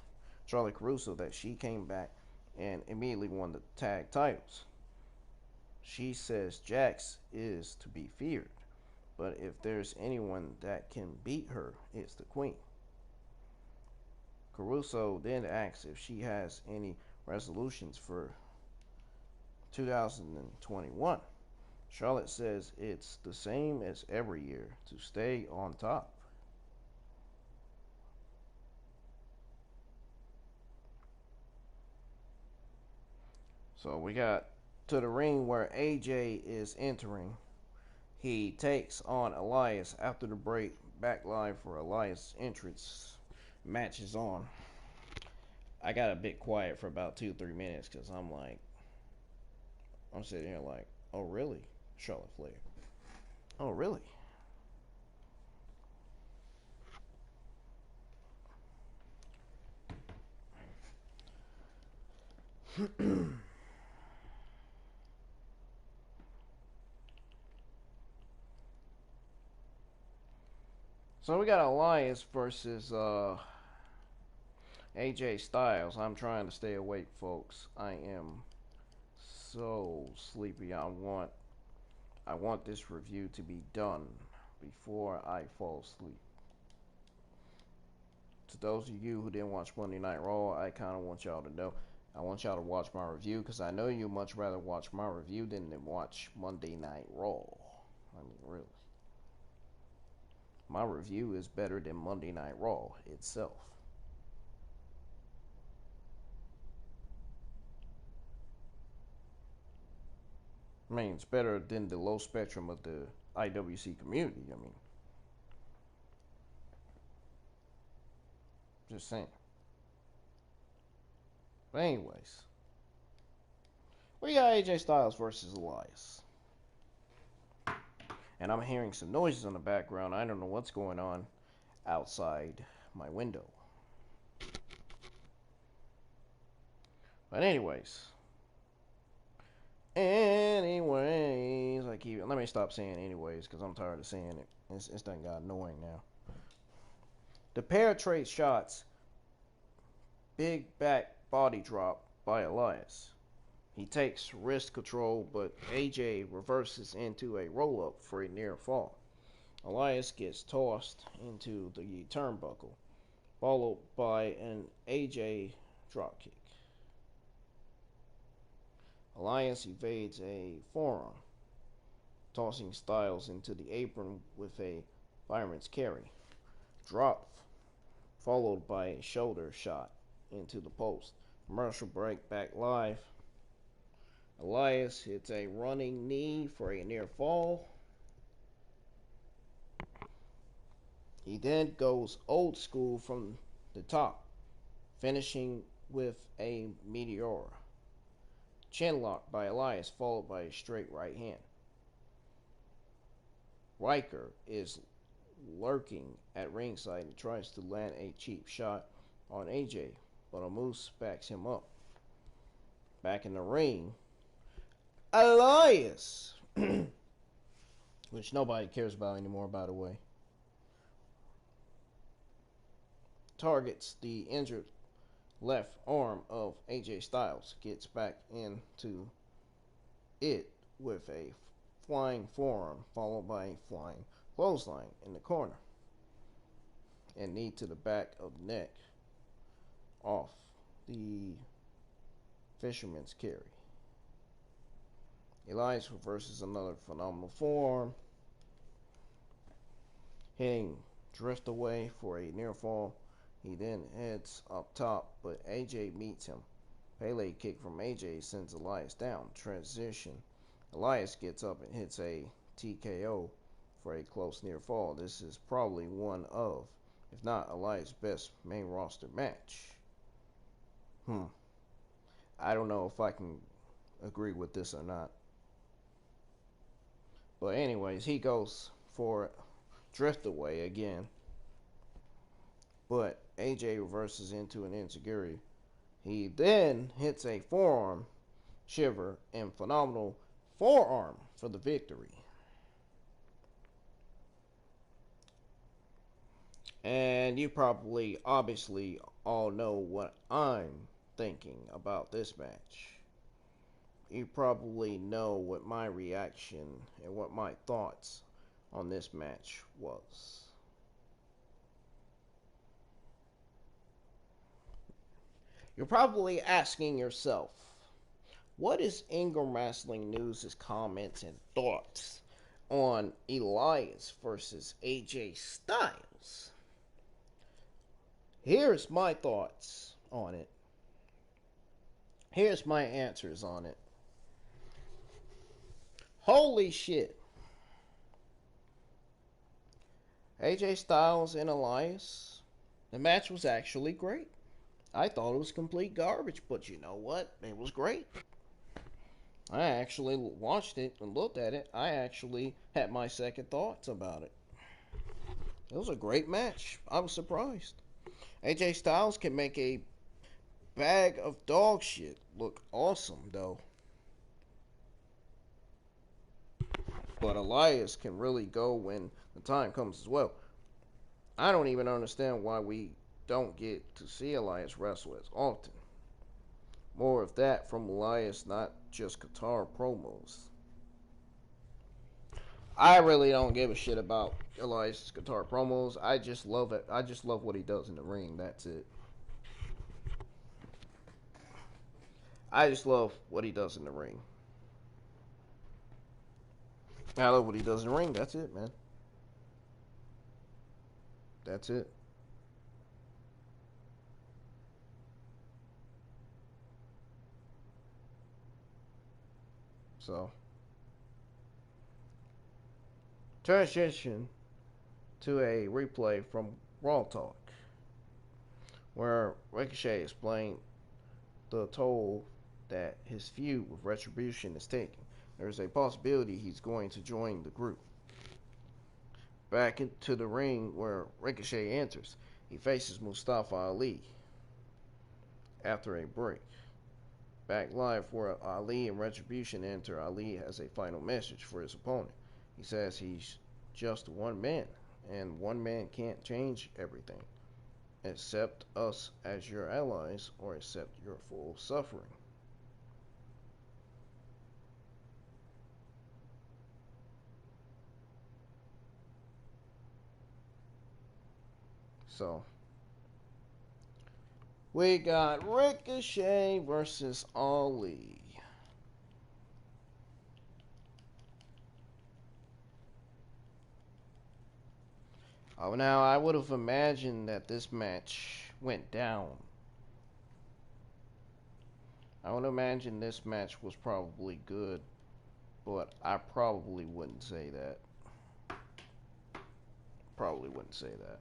Charlotte Caruso that she came back and immediately won the tag titles. She says Jax is to be feared, but if there's anyone that can beat her, it's the Queen. Caruso then asks if she has any resolutions for 2021. Charlotte says it's the same as every year, to stay on top. So we got to the ring where AJ is entering. He takes on Elias after the break. Back live for Elias' entrance. Match is on. I got a bit quiet for about 2-3 minutes because I'm sitting here like, oh really, Charlotte Flair? Oh really? So we got Elias versus AJ Styles. I'm trying to stay awake, folks. I am so sleepy. I want this review to be done before I fall asleep. To those of you who didn't watch Monday Night Raw, I kind of want y'all to know. I want y'all to watch my review because I know you much rather watch my review than watch Monday Night Raw. I mean, really. My review is better than Monday Night Raw itself. I mean, it's better than the low spectrum of the IWC community. I mean, just saying. But anyways, we got AJ Styles versus Elias. And I'm hearing some noises in the background. I don't know what's going on outside my window. But anyways, let me stop saying anyways because I'm tired of saying it. It's done got annoying now. The pair trade shots. Big back body drop by Elias. He takes wrist control, but AJ reverses into a roll-up for a near fall. Elias gets tossed into the turnbuckle, followed by an AJ dropkick. Elias evades a forearm, tossing Styles into the apron with a fireman's carry. Drop, followed by a shoulder shot into the post. Commercial break. Back live. Elias hits a running knee for a near fall. He then goes old school from the top, finishing with a meteor. Chin lock by Elias, followed by a straight right hand. Riker is lurking at ringside and tries to land a cheap shot on AJ, but a Moose backs him up. Back in the ring, Elias, which nobody cares about anymore, by the way, targets the injured left arm of AJ Styles, gets back into it with a flying forearm, followed by a flying clothesline in the corner, and knee to the back of the neck off the fisherman's carry. Elias reverses another phenomenal forearm, hitting drift away for a near fall. He then heads up top, but AJ meets him. Pele kick from AJ sends Elias down. Transition. Elias gets up and hits a TKO for a close near fall. This is probably one of, if not Elias' best main roster match. I don't know if I can agree with this or not. But anyways, he goes for drift away again. But AJ reverses into an enziguri. He then hits a forearm shiver and phenomenal forearm for the victory. And you probably, obviously, all know what I'm thinking about this match. You probably know what my reaction and what my thoughts on this match was. You're probably asking yourself, what is Ingram Wrestling News' comments and thoughts on Elias versus AJ Styles? Here's my thoughts on it. Here's my answers on it. Holy shit. AJ Styles and Elias, the match was actually great. I thought it was complete garbage, but you know what? It was great. I actually watched it and looked at it. I actually had my second thoughts about it. It was a great match. I was surprised. AJ Styles can make a bag of dog shit look awesome, though. But Elias can really go when the time comes as well. I don't even understand why we don't get to see Elias wrestle as often. More of that from Elias, not just guitar promos. I really don't give a shit about Elias' guitar promos. I just love it. I just love what he does in the ring. That's it. I just love what he does in the ring. I love what he does in the ring. That's it, man. That's it. So, transition to a replay from Raw Talk, where Ricochet explained the toll that his feud with Retribution is taking. There's a possibility he's going to join the group. Back into the ring where Ricochet enters. He faces Mustafa Ali after a break. Back live where Ali and Retribution enter. Ali has a final message for his opponent. He says he's just one man, and one man can't change everything. Accept us as your allies, or accept your full suffering. So, we got Ricochet versus Ali. Oh, now I would have imagined that this match went down. I would imagine this match was probably good, but I probably wouldn't say that. probably wouldn't say that.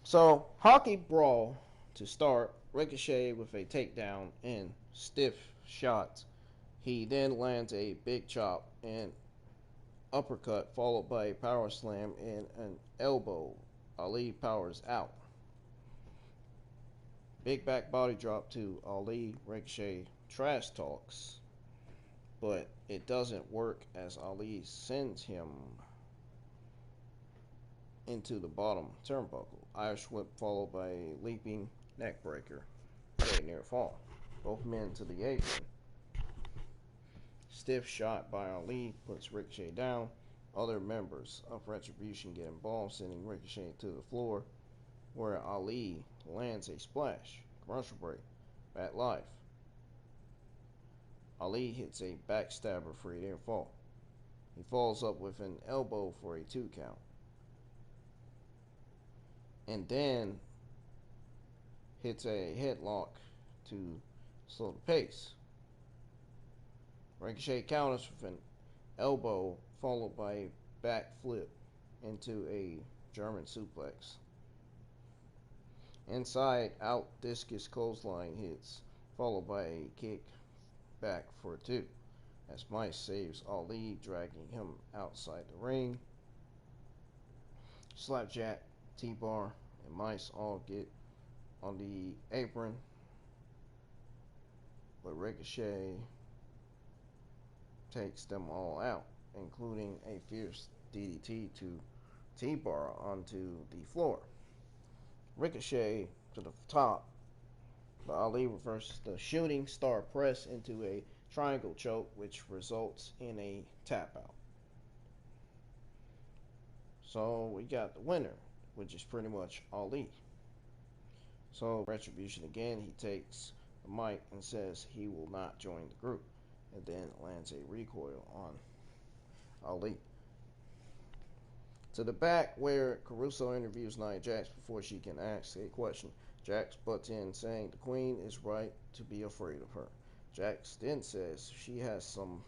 So, Hockey Brawl to start. Ricochet with a takedown and stiff shots. He then lands a big chop and uppercut followed by a power slam and an elbow. Ali powers out. Big back body drop to Ali. Ricochet trash talks, but it doesn't work as Ali sends him into the bottom turnbuckle. Irish whip followed by a leaping neck breaker. Very near fall. Both men to the apron. Stiff shot by Ali puts Ricochet down. Other members of Retribution get involved, sending Ricochet to the floor, where Ali lands a splash. Commercial break. Bat Life. Ali hits a backstabber for a near fall. He follows up with an elbow for a 2 count. And then hits a headlock to slow the pace. Ricochet counters with an elbow followed by a back flip into a German suplex. Inside out discus clothesline hits followed by a kick back for 2 as Mice saves Ali, dragging him outside the ring. Slapjack, T-bar, and Mice all get on the apron, but Ricochet takes them all out, including a fierce DDT to T-bar onto the floor. Ricochet to the top, but Ali reverses the shooting star press into a triangle choke, which results in a tap out. So we got the winner, which is pretty much Ali. So Retribution again, he takes the mic and says he will not join the group, and then lands a recoil on Ali. To the back where Caruso interviews Nia Jax before she can ask a question. Jax butts in saying the Queen is right to be afraid of her. Jax then says she has some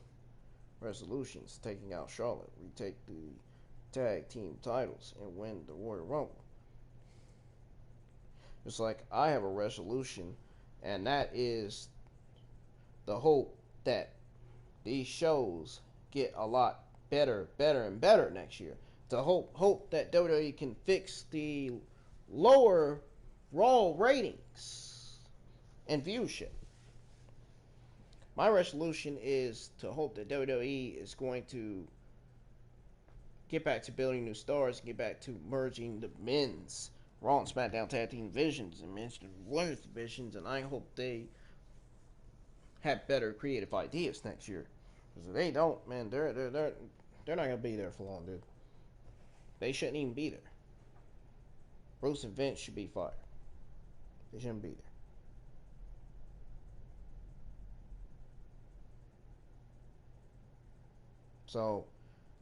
resolutions, taking out Charlotte, retake the tag team titles, and win the Royal Rumble. It's like I have a resolution, and that is the hope that these shows get a lot better and better next year. To hope that WWE can fix the lower Raw ratings and viewership. My resolution is to hope that WWE is going to get back to building new stars and get back to merging the men's Raw and SmackDown tag team divisions and men's women's divisions, and I hope they have better creative ideas next year. Because if they don't, man, they're not gonna be there for long, dude. They shouldn't even be there. Bruce and Vince should be fired. They shouldn't be there. So,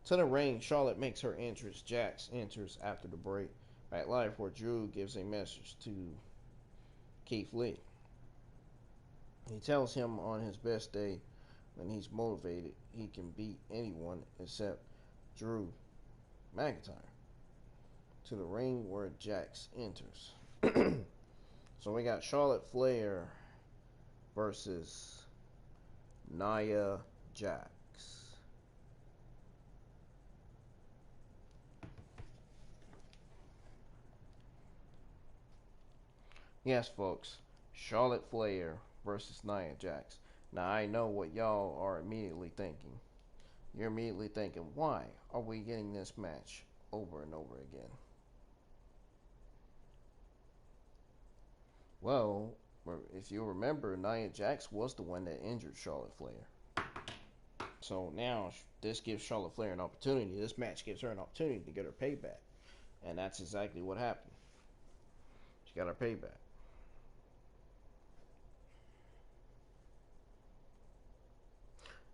to the ring, Charlotte makes her entrance. Jax enters after the break. At Life, where Drew gives a message to Keith Lee. He tells him on his best day, when he's motivated, he can beat anyone except Drew McIntyre. To the ring where Jax enters. So we got Charlotte Flair versus Nia Jax. Yes, folks, Charlotte Flair versus Nia Jax. Now, I know what y'all are immediately thinking. You're immediately thinking, why are we getting this match over and over again? Well, if you remember, Nia Jax was the one that injured Charlotte Flair. So now this gives Charlotte Flair an opportunity. This match gives her an opportunity to get her payback. And that's exactly what happened. She got her payback.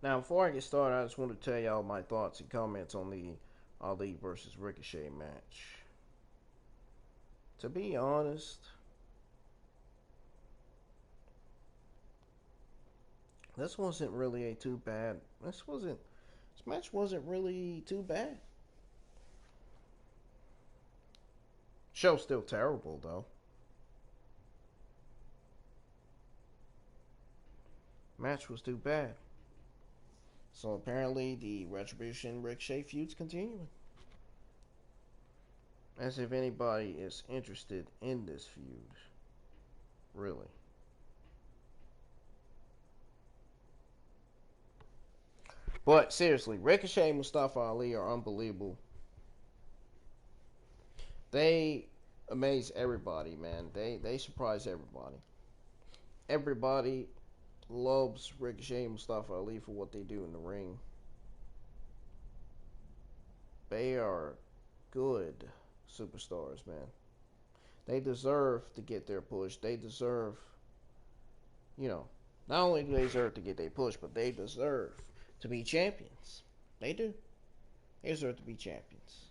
Now, before I get started, I just want to tell y'all my thoughts and comments on the Ali versus Ricochet match. To be honest, this wasn't really a too bad. This match wasn't really too bad. Show's still terrible, though. Match was too bad. So apparently the Retribution Ricochet feud's continuing. As if anybody is interested in this feud. Really. But seriously, Ricochet and Mustafa Ali are unbelievable. They amaze everybody, man. They surprise everybody. Everybody loves Ricochet and Mustafa Ali for what they do in the ring. They are good superstars, man. They deserve to get their push. They deserve, not only do they deserve to get their push, but they deserve to be champions. They do. They deserve to be champions.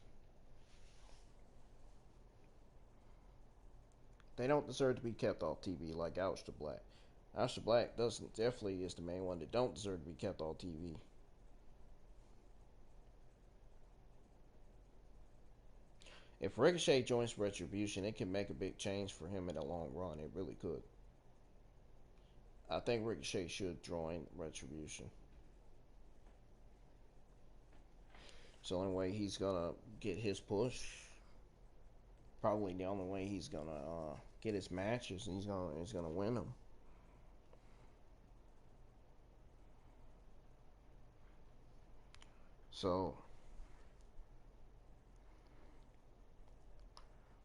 They don't deserve to be kept off TV like Aleister Black. Aleister Black definitely is the main one that don't deserve to be kept off TV. If Ricochet joins Retribution, it can make a big change for him in the long run. It really could. I think Ricochet should join Retribution. It's the only way he's gonna get his push. Probably the only way he's gonna get his matches, and he's gonna win them. So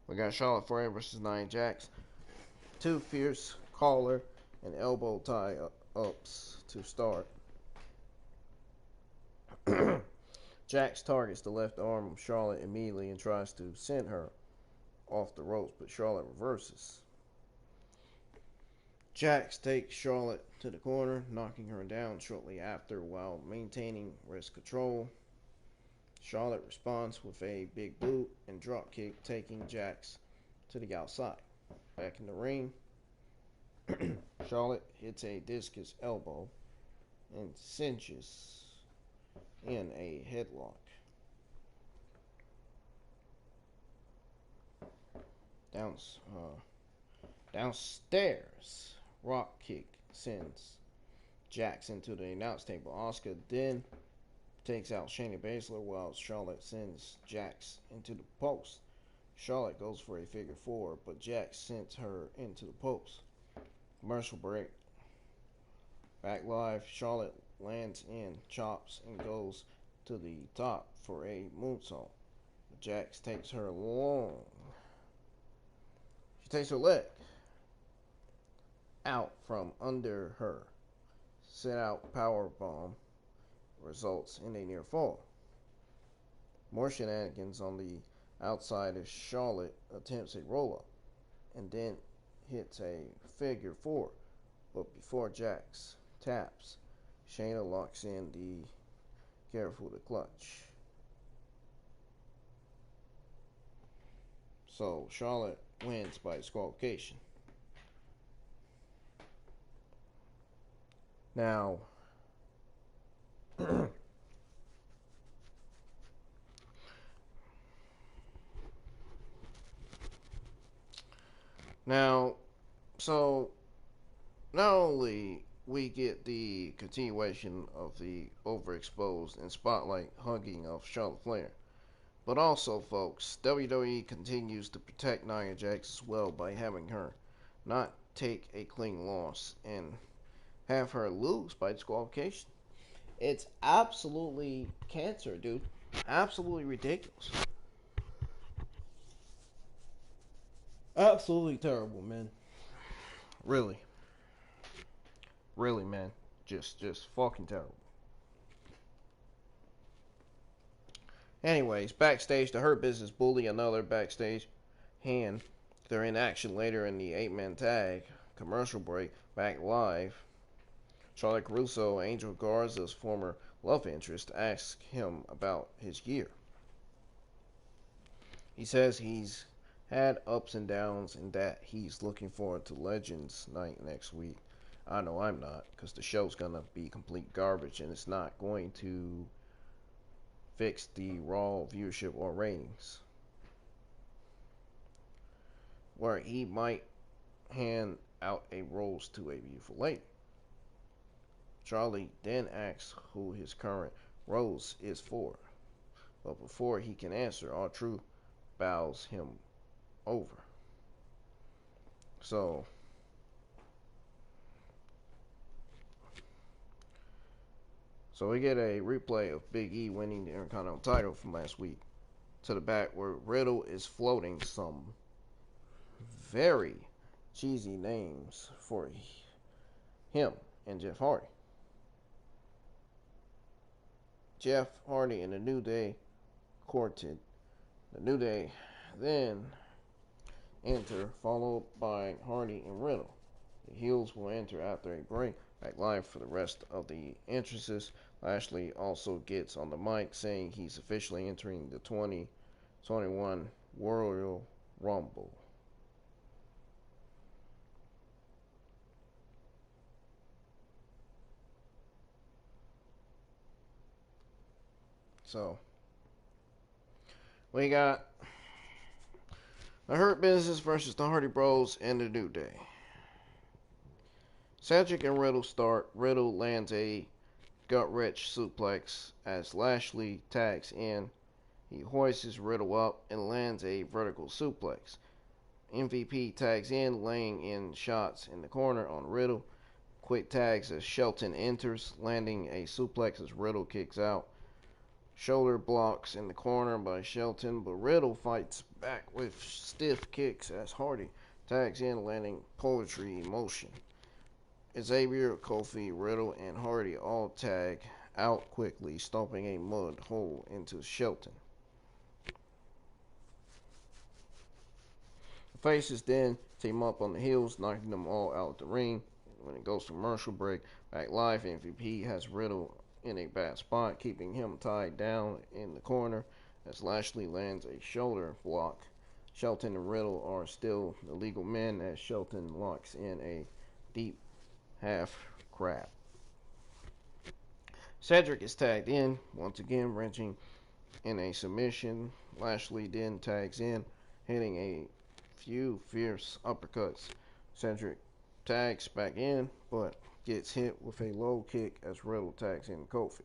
we got Charlotte Flair versus Nia Jax. Two fierce collar and elbow tie ups to start. Jax targets the left arm of Charlotte immediately and tries to send her off the ropes, but Charlotte reverses. Jax takes Charlotte to the corner, knocking her down shortly after while maintaining wrist control. Charlotte responds with a big boot and drop kick, taking Jax to the outside. Back in the ring, Charlotte hits a discus elbow and cinches in a headlock. Downstairs, rock kick sends Jax into the announce table. Asuka then takes out Shayna Baszler while Charlotte sends Jax into the post. Charlotte goes for a figure four, but Jax sends her into the post. Commercial break. Back live, Charlotte lands in chops and goes to the top for a moonsault. But Jax takes her long. She takes her leg out from under her. Set out power bomb results in a near fall. More shenanigans on the outside as Charlotte attempts a roll-up and then hits a figure four. But before Jax taps, Shayna locks in the careful to clutch. So Charlotte wins by disqualification. Now, so not only we get the continuation of the overexposed and spotlight hugging of Charlotte Flair, but also, folks, WWE continues to protect Nia Jax as well by having her not take a clean loss and have her lose by disqualification. It's absolutely cancer, dude. Absolutely ridiculous. Absolutely terrible, man. Really. Really, man. Just fucking terrible. Anyways, backstage, the Hurt Business bully another backstage hand. They're in action later in the 8-man tag. Commercial break. Back live. Charlotte Caruso, Angel Garza's former love interest, asks him about his year. He says he's had ups and downs and that he's looking forward to Legends Night next week. I know I'm not, because the show's going to be complete garbage and it's not going to fix the Raw viewership or ratings. where he might hand out a rose to a beautiful lady. Charlie then asks who his current rose is for, but before he can answer, R-Truth bows him over. So we get a replay of Big E winning the Intercontinental title from last week to the back where Riddle is floating some very cheesy names for him and Jeff Hardy. Jeff Hardy and the New Day courted. The New Day then enter, followed by Hardy and Riddle. The heels will enter after a break. Back live for the rest of the entrances. Lashley also gets on the mic saying he's officially entering the 2021 Royal Rumble. So, we got the Hurt Business versus the Hardy Bros and the New Day. Cedric and Riddle start. Riddle lands a gut-wrench suplex as Lashley tags in. He hoists Riddle up and lands a vertical suplex. MVP tags in, laying in shots in the corner on Riddle. Quick tags as Shelton enters, landing a suplex as Riddle kicks out. Shoulder blocks in the corner by Shelton, but Riddle fights back with stiff kicks as Hardy tags in, landing poetry emotion. Xavier, Kofi, Riddle, and Hardy all tag out quickly, stomping a mud hole into Shelton. The faces then team up on the heels, knocking them all out of the ring. When it goes to commercial break, back live, MVP has Riddle in a bad spot, keeping him tied down in the corner as Lashley lands a shoulder block. Shelton and Riddle are still the legal men as Shelton locks in a deep half crab. Cedric is tagged in, once again wrenching in a submission. Lashley then tags in, hitting a few fierce uppercuts. Cedric tags back in, but gets hit with a low kick as Riddle tags in Kofi.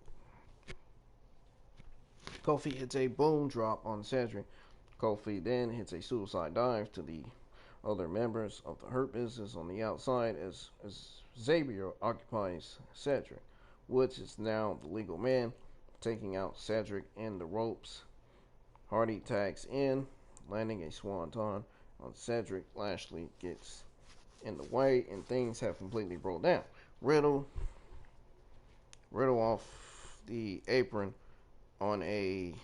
Kofi hits a boom drop on Cedric. Kofi then hits a suicide dive to the other members of the Hurt Business on the outside as Xavier occupies Cedric. Woods is now the legal man, taking out Cedric in the ropes. Hardy tags in, landing a swanton on Cedric. Lashley gets in the way, and things have completely broke down. Riddle off the apron on a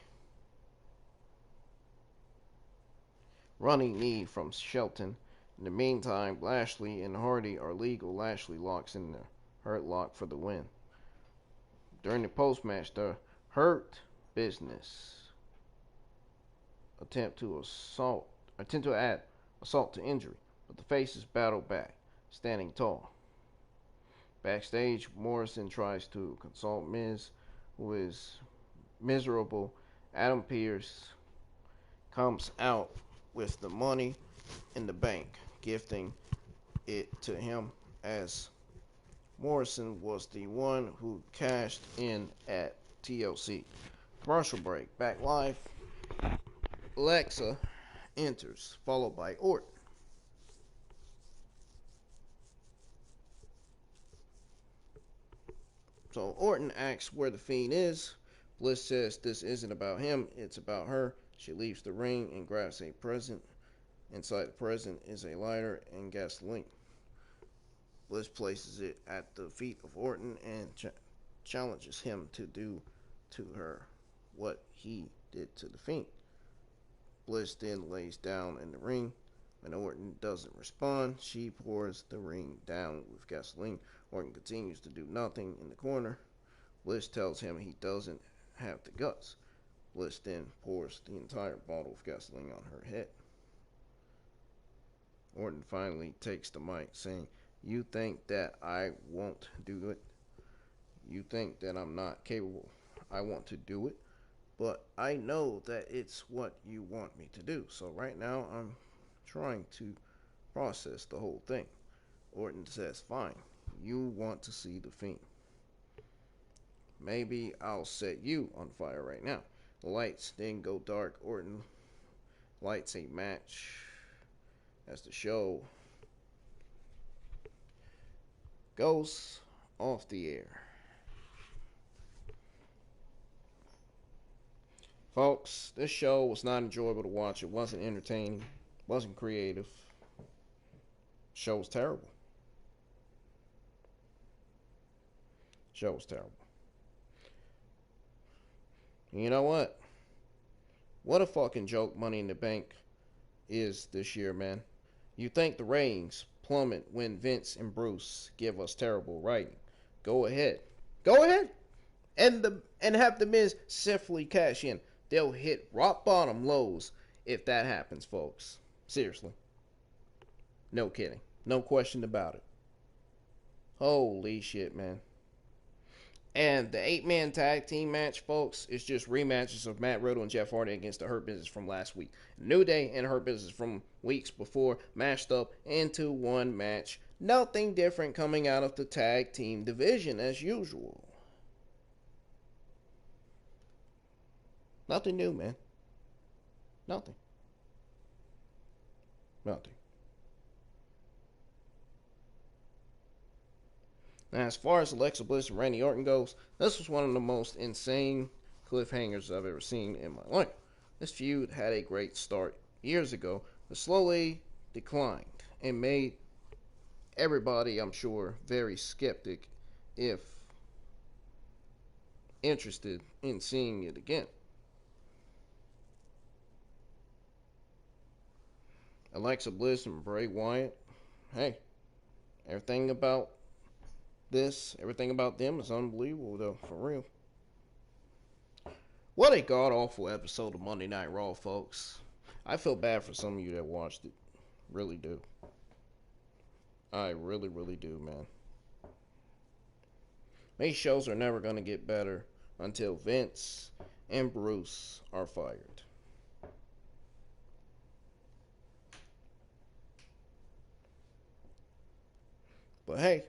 running knee from Shelton. In the meantime, Lashley and Hardy are legal. Lashley locks in the Hurt Lock for the win. During the post-match, the Hurt Business attempt to add assault to injury, but the faces battle back, standing tall. Backstage, Morrison tries to consult Miz, who is miserable. Adam Pearce comes out with the money in the bank, gifting it to him as Morrison was the one who cashed in at TLC. Commercial break. Back live. Alexa enters, followed by Orton. So Orton asks where the Fiend is. Bliss says this isn't about him, it's about her. She leaves the ring and grabs a present. Inside the present is a lighter and gasoline. Bliss places it at the feet of Orton and challenges him to do to her what he did to the Fiend. Bliss then lays down in the ring. When Orton doesn't respond, she pours the ring down with gasoline. Orton continues to do nothing in the corner. Bliss tells him he doesn't have the guts. Bliss then pours the entire bottle of gasoline on her head. Orton finally takes the mic, saying, "You think that I won't do it? You think that I'm not capable? I want to do it, but I know that it's what you want me to do. So right now I'm trying to process the whole thing. Orton says, fine, you want to see the Fiend. Maybe I'll set you on fire right now. The lights then go dark. Orton lights a match as the show goes off the air. Folks, this show was not enjoyable to watch. It wasn't entertaining. Wasn't creative. The show was terrible. Show was terrible. You know what? What a fucking joke Money in the Bank is this year, man. You think the ratings plummet when Vince and Bruce give us terrible writing. Go ahead. Go ahead. And have the Miz safely cash in. They'll hit rock bottom lows if that happens, folks. Seriously. No kidding. No question about it. Holy shit, man. And the 8-man tag team match, folks, is just rematches of Matt Riddle and Jeff Hardy against the Hurt Business from last week. New Day and Hurt Business from weeks before mashed up into one match. Nothing different coming out of the tag team division as usual. Nothing new, man. Nothing. Nothing. Now, as far as Alexa Bliss and Randy Orton goes, this was one of the most insane cliffhangers I've ever seen in my life. This feud had a great start years ago, but slowly declined and made everybody, I'm sure, very skeptic if interested in seeing it again. Alexa Bliss and Bray Wyatt, hey, everything about them is unbelievable, though, for real. What a god-awful episode of Monday Night Raw, folks. I feel bad for some of you that watched it. Really do. I really, really do, man. These shows are never going to get better until Vince and Bruce are fired. But hey,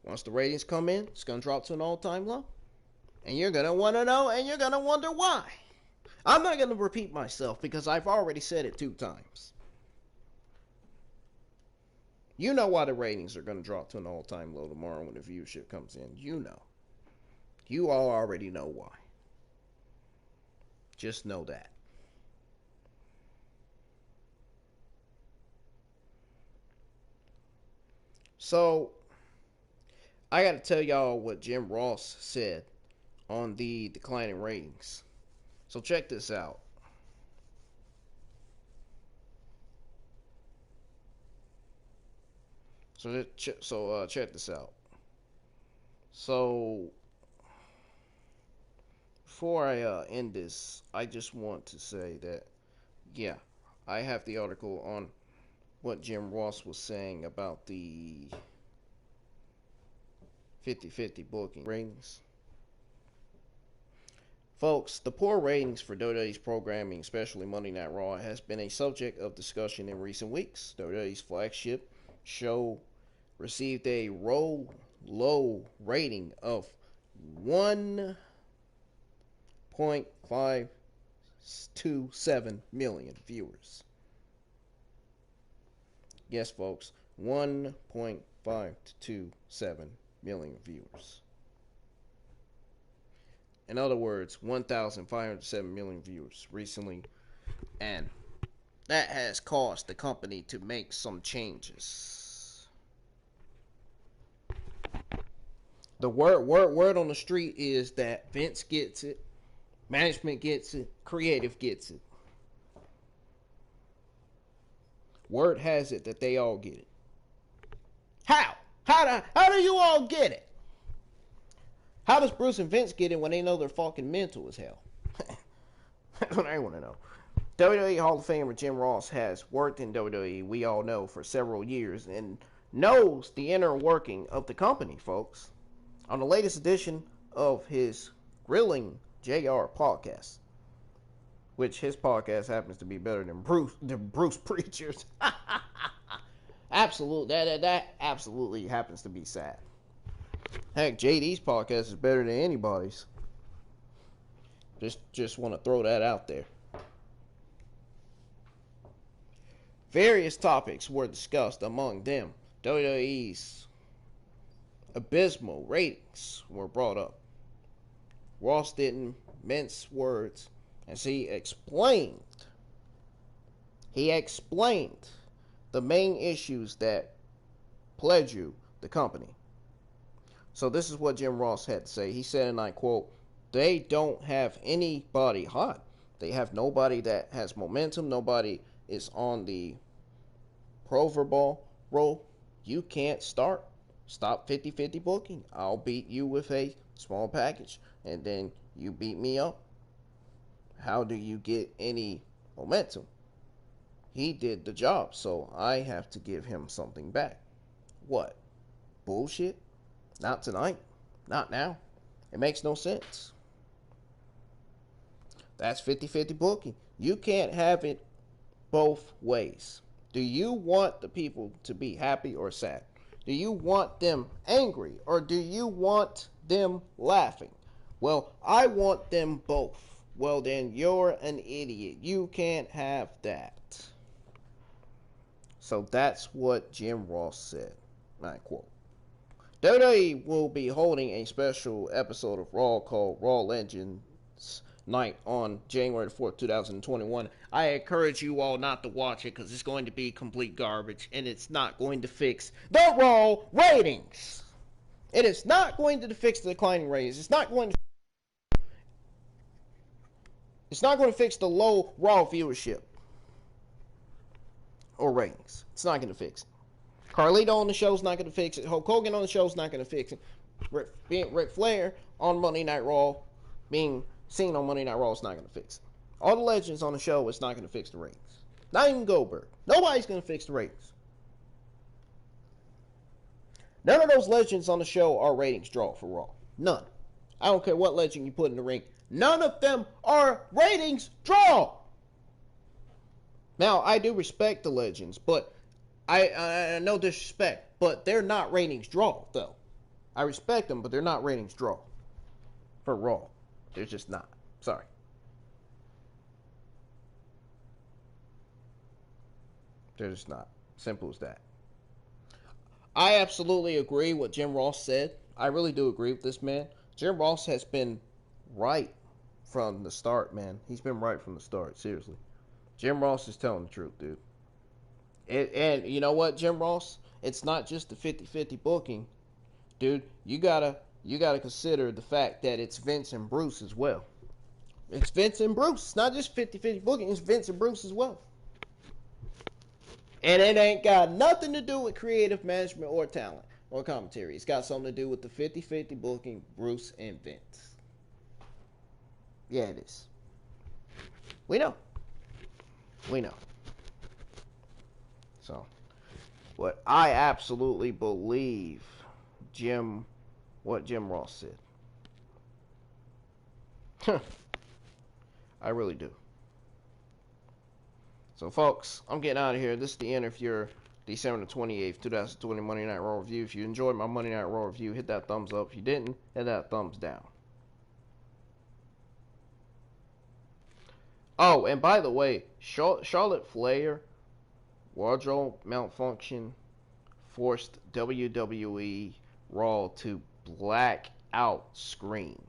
once the ratings come in, it's going to drop to an all-time low. And you're going to want to know, and you're going to wonder why. I'm not going to repeat myself because I've already said it 2 times. You know why the ratings are going to drop to an all-time low tomorrow when the viewership comes in. You know. You all already know why. Just know that. So, I got to tell y'all what Jim Ross said on the declining ratings. So check this out. Check this out. So before I end this, I just want to say that, yeah, I have the article on what Jim Ross was saying about the 50-50 booking ratings. Folks, the poor ratings for WWE's programming, especially Monday Night Raw, has been a subject of discussion in recent weeks. WWE's flagship show received a low rating of 1.527 million viewers. Yes, folks, 1.527 million viewers. In other words, 1,507 million viewers recently, and that has caused the company to make some changes. The word on the street is that Vince gets it, management gets it, creative gets it. Word has it that they all get it. How? How do you all get it? How does Bruce and Vince get it when they know they're fucking mental as hell? That's what I want to know. WWE Hall of Famer Jim Ross has worked in WWE, we all know, for several years and knows the inner working of the company, folks. On the latest edition of his Grilling JR podcast, which his podcast happens to be better than Bruce Preacher's. Absolutely, that absolutely happens to be sad. Heck, JD's podcast is better than anybody's. Just want to throw that out there. Various topics were discussed, among them WWE's abysmal ratings were brought up. Ross didn't mince words as he explained the main issues that plagued the company. So this is what Jim Ross had to say. He said, and I quote, "They don't have anybody hot. They have nobody that has momentum. Nobody is on the Proverball role. You can't stop 50-50 booking. I'll beat you with a small package, and then you beat me up. How do you get any momentum? He did the job, so I have to give him something back. What? Bullshit? Not tonight. Not now. It makes no sense. That's 50-50 booking. You can't have it both ways. Do you want the people to be happy or sad? Do you want them angry or do you want them laughing? Well, I want them both. Well, then you're an idiot. You can't have that." So that's what Jim Ross said. I quote. WWE will be holding a special episode of Raw called Raw Legends Night on January 4th, 2021. I encourage you all not to watch it because it's going to be complete garbage and it's not going to fix the Raw ratings. It is not going to fix the declining ratings. It's not going to fix the low Raw viewership or ratings. It's not going to fix it. Carlito on the show is not going to fix it. Hulk Hogan on the show is not going to fix it. Ric Flair on Monday Night Raw being seen on Monday Night Raw is not going to fix it. All the legends on the show is not going to fix the ratings. Not even Goldberg. Nobody's going to fix the ratings. None of those legends on the show are ratings draw for Raw. None. I don't care what legend you put in the ring. None of them are ratings draw. Now, I do respect the legends, but I no disrespect, but they're not ratings draw, though. I respect them, but they're not ratings draw for Raw. They're just not. Sorry. They're just not. Simple as that. I absolutely agree with Jim Ross said. I really do agree with this man. Jim Ross has been right from the start, man. He's been right from the start, seriously. Jim Ross is telling the truth, dude. And you know what, Jim Ross? It's not just the 50-50 booking. Dude, you gotta consider the fact that it's Vince and Bruce as well. It's Vince and Bruce. It's not just 50-50 booking. It's Vince and Bruce as well. And it ain't got nothing to do with creative management or talent or commentary. It's got something to do with the 50-50 booking, Bruce and Vince. Yeah, it is. We know. So, what I absolutely believe what Jim Ross said. I really do. So, folks, I'm getting out of here. This is the end of your December 28th, 2020 Monday Night Raw review. If you enjoyed my Monday Night Raw review, hit that thumbs up. If you didn't, hit that thumbs down. Oh, and by the way, Charlotte Flair wardrobe malfunction forced WWE Raw to black out screen.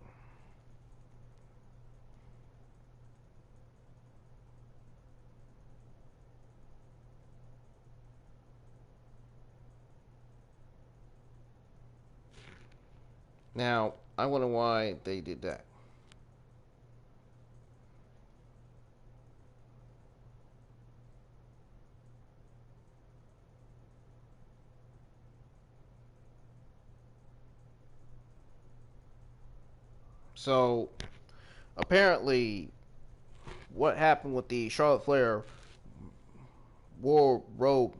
Now, I wonder why they did that. So, apparently, what happened with the Charlotte Flair wardrobe,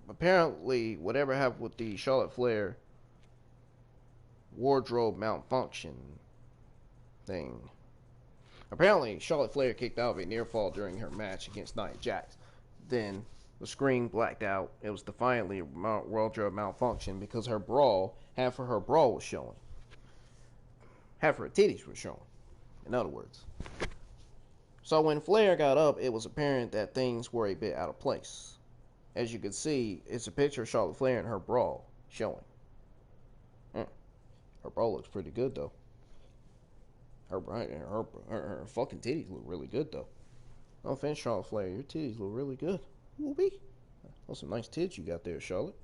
apparently, whatever happened with the Charlotte Flair wardrobe malfunction thing Apparently, Charlotte Flair kicked out of a near fall during her match against Nia Jax. Then the screen blacked out. It was defiantly a wardrobe malfunction because her brawl, half of her brawl was showing. Half of her titties were showing, in other words. So when Flair got up, it was apparent that things were a bit out of place. As you can see, it's a picture of Charlotte Flair and her brawl showing. Her brawl looks pretty good, though. Her fucking titties look really good, though. No offense, Charlotte Flair, your titties look really good. Whoopee. Well, some nice tits you got there, Charlotte.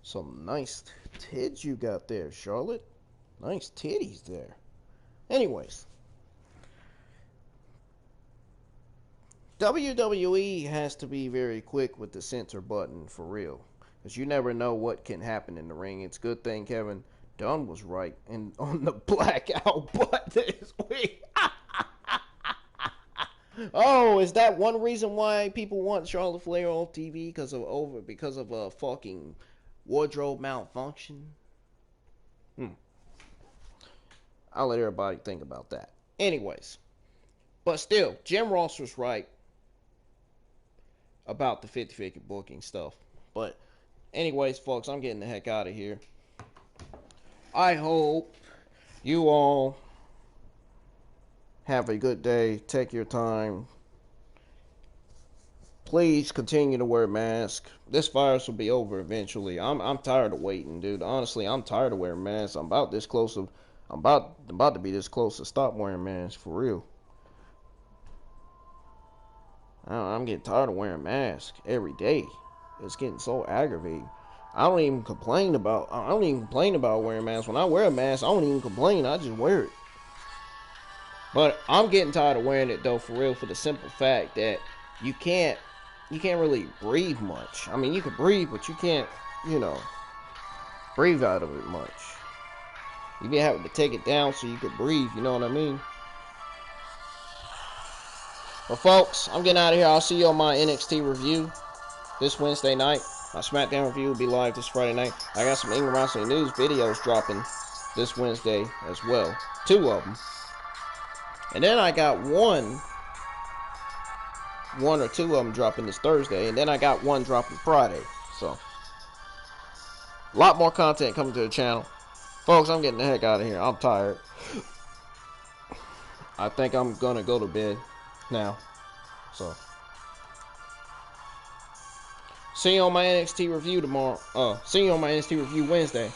Some nice tits you got there, Charlotte. Nice titties there. Anyways. WWE has to be very quick with the censor button, for real. Because you never know what can happen in the ring. It's a good thing Kevin Dunn was right and on the blackout button this week. Oh, is that one reason why people want Charlotte Flair off TV? Because of a fucking wardrobe malfunction? I'll let everybody think about that. Anyways. But still, Jim Ross was right about the 50-50 booking stuff. But anyways, folks, I'm getting the heck out of here. I hope you all have a good day. Take your time. Please continue to wear masks. This virus will be over eventually. I'm tired of waiting, dude. Honestly, I'm tired of wearing masks. I'm about to be this close to stop wearing masks for real. I'm getting tired of wearing masks every day. It's getting so aggravating. I don't even complain about wearing masks. When I wear a mask, I don't even complain. I just wear it. But I'm getting tired of wearing it though, for real, for the simple fact that you can't really breathe much. I mean, you can breathe, but you can't, breathe out of it much. You be having to take it down so you can breathe, you know what I mean? Well, folks, I'm getting out of here. I'll see you on my NXT review this Wednesday night. My SmackDown review will be live this Friday night. I got some England Wrestling News videos dropping this Wednesday as well. 2 of them. And then I got one or 2 of them dropping this Thursday. And then I got one dropping Friday. So, a lot more content coming to the channel. Folks, I'm getting the heck out of here. I'm tired. I think I'm going to go to bed now. So, see you on my NXT review tomorrow. See you on my NXT review Wednesday.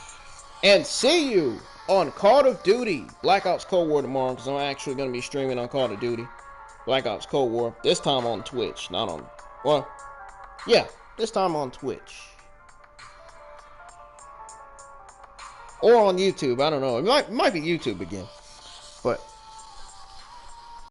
And see you on Call of Duty Black Ops Cold War tomorrow. Because I'm actually going to be streaming on Call of Duty Black Ops Cold War. This time on Twitch. Not on... Well, yeah. This time on Twitch. Or on YouTube. I don't know. It might be YouTube again. But...